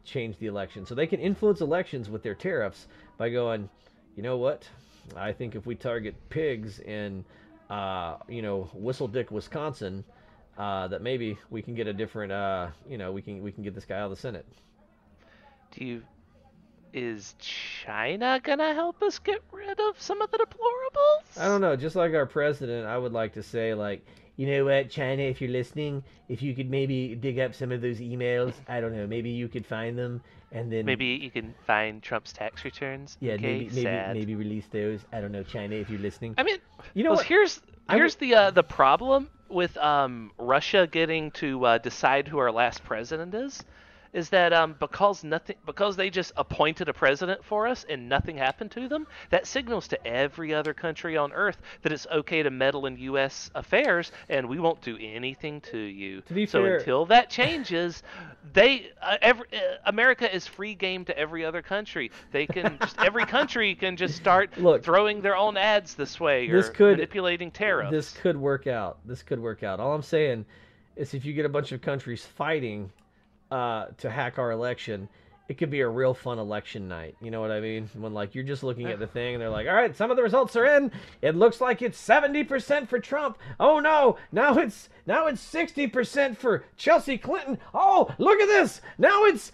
Speaker 1: change the election. So they can influence elections with their tariffs by going, you know what? I think if we target pigs in Whistle Dick, Wisconsin, that maybe we can get a different we can get this guy out of the Senate.
Speaker 2: Is China gonna help us get rid of some of the deplorables?
Speaker 1: I don't know. Just like our president, I would like to say, like, you know what, China, if you're listening, if you could maybe dig up some of those emails, I don't know, maybe you could find them, and then
Speaker 2: maybe you can find Trump's tax returns.
Speaker 1: Yeah,
Speaker 2: okay,
Speaker 1: maybe release those. I don't know, China, if you're listening.
Speaker 2: I mean,
Speaker 1: you know what?
Speaker 2: Here's the problem. with Russia getting to decide who our last president is that because they just appointed a president for us and nothing happened to them, that signals to every other country on Earth that it's okay to meddle in U.S. affairs and we won't do anything to you.
Speaker 1: To be
Speaker 2: so
Speaker 1: fair,
Speaker 2: until that changes, America is free game to every other country. They can every country can just start throwing their own ads this way or manipulating tariffs.
Speaker 1: This could work out. All I'm saying is if you get a bunch of countries fighting to hack our election, it could be a real fun election night. You know what I mean? When like you're just looking at the thing and they're like, all right, some of the results are in. It looks like it's 70% for Trump. Oh no, now it's 60% for Chelsea Clinton. Oh, look at this. Now is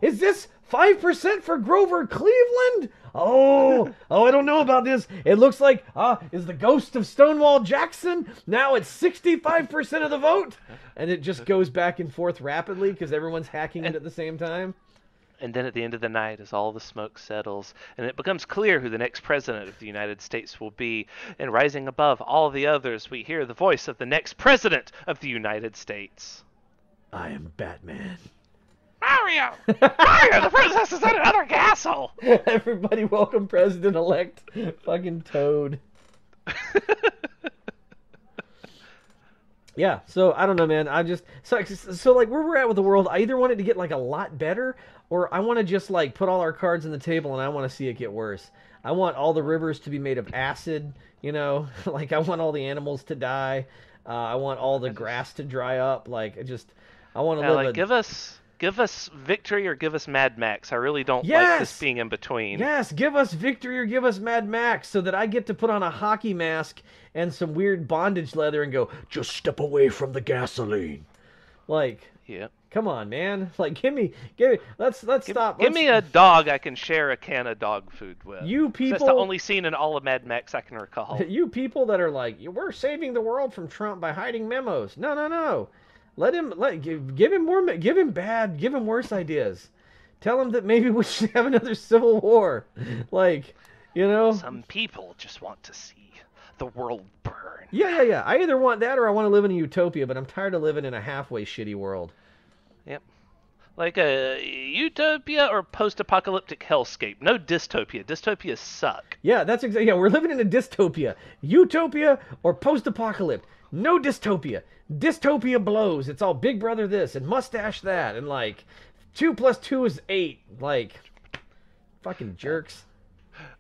Speaker 1: this 5% for Grover Cleveland? Oh, I don't know about this. It looks like, is the ghost of Stonewall Jackson? Now it's 65% of the vote. And it just goes back and forth rapidly because everyone's hacking it at the same time.
Speaker 2: And then at the end of the night, as all the smoke settles, and it becomes clear who the next president of the United States will be, and rising above all the others, we hear the voice of the next president of the United States.
Speaker 1: I am Batman.
Speaker 2: Mario! Mario, the princess is in another castle!
Speaker 1: Everybody welcome President-elect fucking Toad. Yeah, so I don't know, man. I just so like where we're at with the world, I either want it to get like a lot better, or I want to just like put all our cards on the table and I want to see it get worse. I want all the rivers to be made of acid, you know, like I want all the animals to die. I want all the grass to dry up. Like I want to live.
Speaker 2: Give us victory or give us Mad Max. I really don't like this being in between.
Speaker 1: Yes, give us victory or give us Mad Max so that I get to put on a hockey mask and some weird bondage leather and go, just step away from the gasoline. Like,
Speaker 2: yeah.
Speaker 1: Come on, man. Like, let's stop.
Speaker 2: Give me a dog I can share a can of dog food with.
Speaker 1: You people.
Speaker 2: That's the only scene in all of Mad Max I can recall.
Speaker 1: You people that are like, we're saving the world from Trump by hiding memos. No. Give him worse ideas. Tell him that maybe we should have another civil war. Like, you know.
Speaker 2: Some people just want to see the world burn.
Speaker 1: Yeah. I either want that or I want to live in a utopia, but I'm tired of living in a halfway shitty world.
Speaker 2: Yep. Like a utopia or post-apocalyptic hellscape. No dystopia. Dystopias suck.
Speaker 1: Yeah, that's exactly. Yeah, we're living in a dystopia. Utopia or post-apocalypse. No dystopia. Dystopia blows. It's all Big Brother this and mustache that and like 2 + 2 is 8. Like fucking jerks.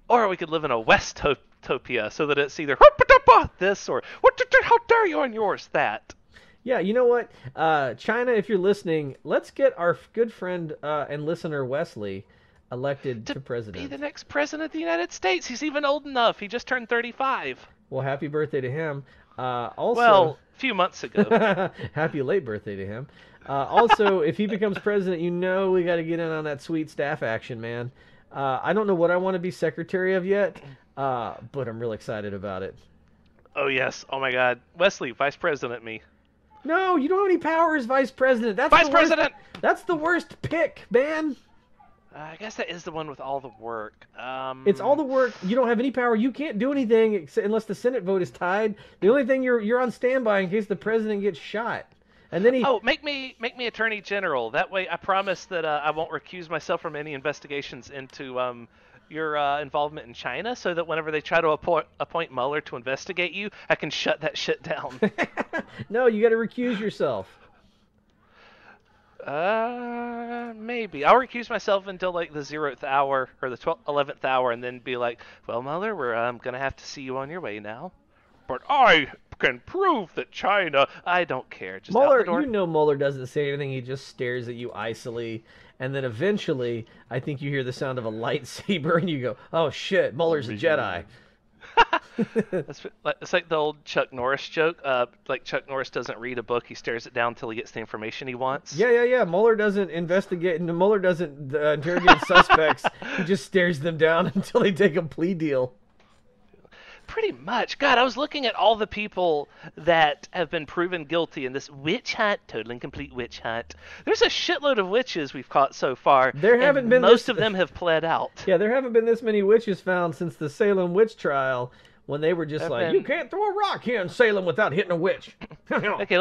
Speaker 2: Or we could live in a Westopia so that it's either this or how dare you on yours that.
Speaker 1: Yeah, you know what? China, if you're listening, let's get our good friend and listener Wesley elected to president.
Speaker 2: Be the next president of the United States. He's even old enough. He just turned 35.
Speaker 1: Well, happy birthday to him. Also,
Speaker 2: well, a few months ago.
Speaker 1: Happy late birthday to him. Also, if he becomes president, you know we got to get in on that sweet staff action, man. I don't know what I want to be secretary of yet, but I'm real excited about it.
Speaker 2: Oh, yes. Oh, my God. Wesley, vice president me.
Speaker 1: No, you don't have any power as vice president. That's
Speaker 2: vice president!
Speaker 1: That's the worst pick, man.
Speaker 2: I guess that is the one with all the work.
Speaker 1: It's all the work. You don't have any power. You can't do anything unless the Senate vote is tied. The only thing you're on standby in case the president gets shot. And then
Speaker 2: make me attorney general. That way, I promise that I won't recuse myself from any investigations into your involvement in China, so that whenever they try to appoint Mueller to investigate you, I can shut that shit down.
Speaker 1: No, you got to recuse yourself.
Speaker 2: Maybe. I'll recuse myself until like the 0th hour or the 11th hour and then be like, well, Mueller, we're going to have to see you on your way now.
Speaker 3: But I can prove that China...
Speaker 2: I don't care. Just
Speaker 1: Mueller,
Speaker 2: out the door.
Speaker 1: you know Mueller doesn't say anything. He just stares at you icily. And then eventually, I think you hear the sound of a lightsaber and you go, oh shit, Mueller's a Jedi.
Speaker 2: It's like the old Chuck Norris joke. Like Chuck Norris doesn't read a book; he stares it down until he gets the information he wants.
Speaker 1: Yeah. Mueller doesn't investigate, and Mueller doesn't interrogate suspects. He just stares them down until they take a plea deal.
Speaker 2: Pretty much. God, I was looking at all the people that have been proven guilty in this witch hunt, total and complete witch hunt. There's a shitload of witches we've caught so far.
Speaker 1: There haven't been
Speaker 2: most of them have pled out.
Speaker 1: Yeah, there haven't been this many witches found since the Salem witch trial, when they were just
Speaker 2: I've
Speaker 1: like,
Speaker 2: been-
Speaker 1: you can't throw a rock here in Salem without hitting a witch.
Speaker 2: Okay,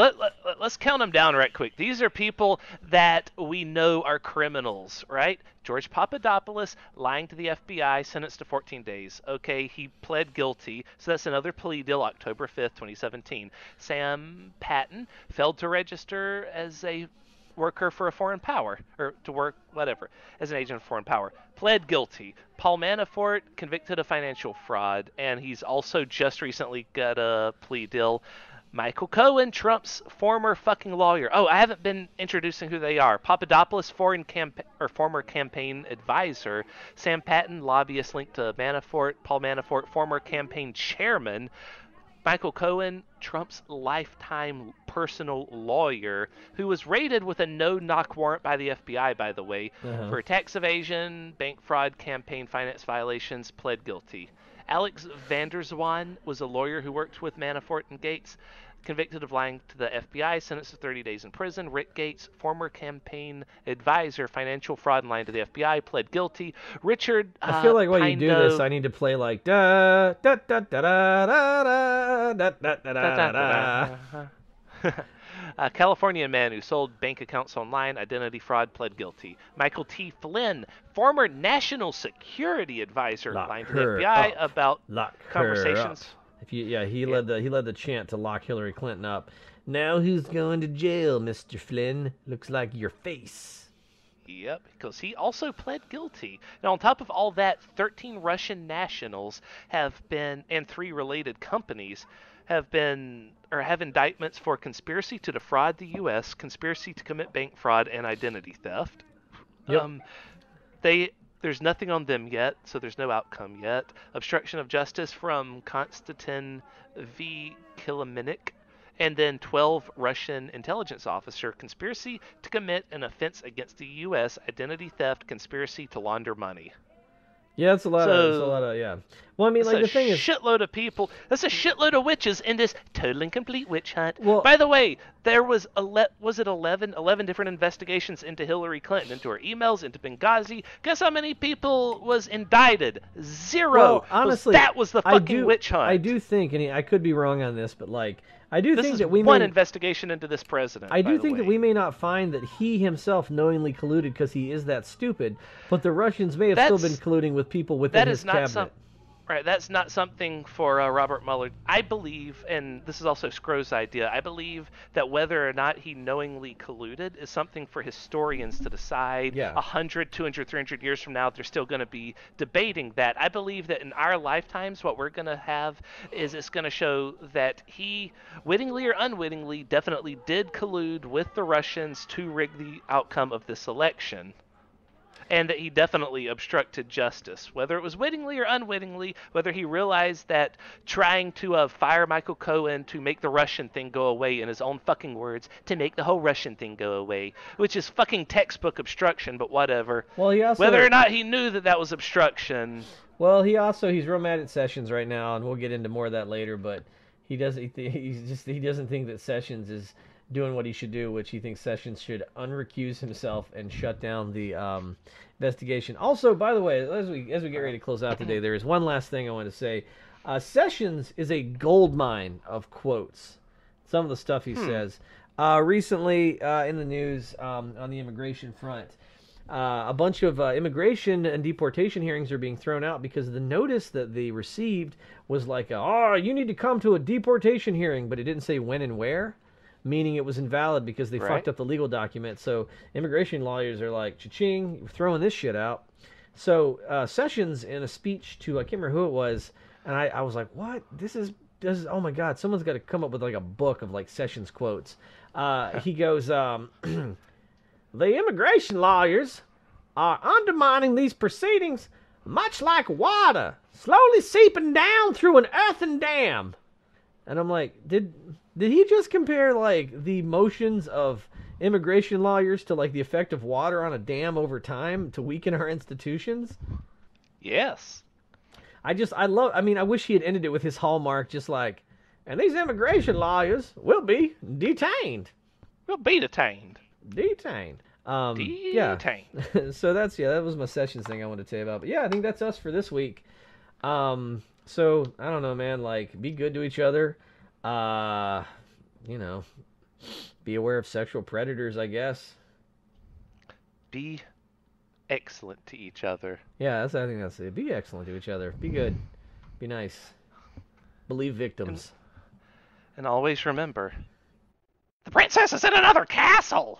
Speaker 2: let's count them down right quick. These are people that we know are criminals, right? George Papadopoulos lying to the FBI, sentenced to 14 days. Okay, he pled guilty, so that's another plea deal, October 5th, 2017. Sam Patton failed to register as a worker for a foreign power, or to work, whatever, as an agent of foreign power. Pled guilty. Paul Manafort, convicted of financial fraud, and he's also just recently got a plea deal. Michael Cohen, Trump's former fucking lawyer. Oh, I haven't been introducing who they are. Papadopoulos, former campaign advisor. Sam Patton, lobbyist linked to Manafort. Paul Manafort, former campaign chairman. Michael Cohen, Trump's lifetime personal lawyer, who was raided with a no-knock warrant by the FBI, by the way, for tax evasion, bank fraud, campaign finance violations, pled guilty. Alex Vanderswan was a lawyer who worked with Manafort and Gates, convicted of lying to the FBI, sentenced to 30 days in prison. Rick Gates, former campaign advisor, financial fraud and lying to the FBI, pled guilty. Richard
Speaker 1: I feel like while you do this,
Speaker 2: Pindo-
Speaker 1: I need to play like da da da da da da da da da da da da.
Speaker 2: A California man who sold bank accounts online, identity fraud, pled guilty. Michael T. Flynn, former national security advisor, lying to the FBI about conversations.
Speaker 1: He led the chant to lock Hillary Clinton up. Now who's going to jail, Mr. Flynn? Looks like your face.
Speaker 2: Yep, because he also pled guilty. Now, on top of all that, 13 Russian nationals have been, and 3 related companies have been, or have indictments for conspiracy to defraud the U.S., conspiracy to commit bank fraud, and identity theft.
Speaker 1: Yep.
Speaker 2: There's nothing on them yet, so there's no outcome yet. Obstruction of justice from Konstantin V. Kiliminik, and then 12 Russian intelligence officer, conspiracy to commit an offense against the U.S., identity theft, conspiracy to launder money.
Speaker 1: Yeah, that's a lot of, yeah. Well, I mean, like, the thing is...
Speaker 2: shitload of people. That's a shitload of witches in this total and complete witch hunt.
Speaker 1: Well,
Speaker 2: by the way, there was, 11 different investigations into Hillary Clinton, into her emails, into Benghazi. Guess how many people was indicted? 0.
Speaker 1: Well, honestly,
Speaker 2: that was the fucking witch hunt.
Speaker 1: I do think, and I could be wrong on this, but, like, I do think that we
Speaker 2: one investigation into this president.
Speaker 1: I do think that we may not find that he himself knowingly colluded because he is that stupid, but the Russians may have still been colluding with people within his cabinet.
Speaker 2: Right, that's not something for Robert Mueller. I believe, and this is also Scro's idea, I believe that whether or not he knowingly colluded is something for historians to decide.
Speaker 1: Yeah.
Speaker 2: 100, 200, 300 years from now, they're still going to be debating that. I believe that in our lifetimes, what we're going to have is it's going to show that he, wittingly or unwittingly, definitely did collude with the Russians to rig the outcome of this election. And that he definitely obstructed justice, whether it was wittingly or unwittingly, whether he realized that trying to fire Michael Cohen to make the Russian thing go away, in his own fucking words, to make the whole Russian thing go away, which is fucking textbook obstruction, but whatever.
Speaker 1: Well, he also...
Speaker 2: Whether or not he knew that that was obstruction.
Speaker 1: Well, he's real mad at Sessions right now, and we'll get into more of that later, but he doesn't think that Sessions is doing what he should do, which he thinks Sessions should unrecuse himself and shut down the investigation. Also, by the way, as we get ready to close out today, there is one last thing I want to say. Sessions is a gold mine of quotes. Some of the stuff he says. Recently, in the news, on the immigration front, a bunch of immigration and deportation hearings are being thrown out because the notice that they received was like, you need to come to a deportation hearing, but it didn't say when and where, meaning it was invalid because they fucked up the legal document. So immigration lawyers are like, cha-ching, you're throwing this shit out. So Sessions, in a speech to, I can't remember who it was, and I was like, what? This is, oh my God, someone's got to come up with like a book of like Sessions quotes. He goes, the immigration lawyers are undermining these proceedings much like water slowly seeping down through an earthen dam. And I'm like, did he just compare like the motions of immigration lawyers to like the effect of water on a dam over time to weaken our institutions?
Speaker 2: Yes.
Speaker 1: I wish he had ended it with his hallmark, just like, and these immigration lawyers will be detained.
Speaker 2: Will be detained.
Speaker 1: Detained.
Speaker 2: Yeah.
Speaker 1: So that was my Sessions thing I wanted to tell you about. But yeah, I think that's us for this week. So I don't know, man. Like, be good to each other. You know, be aware of sexual predators, I guess.
Speaker 2: Be excellent to each other.
Speaker 1: Yeah, I think that's it. Be excellent to each other. Be good. Be nice. Believe
Speaker 2: And,
Speaker 1: victims.
Speaker 2: and always remember, the princess is in another castle!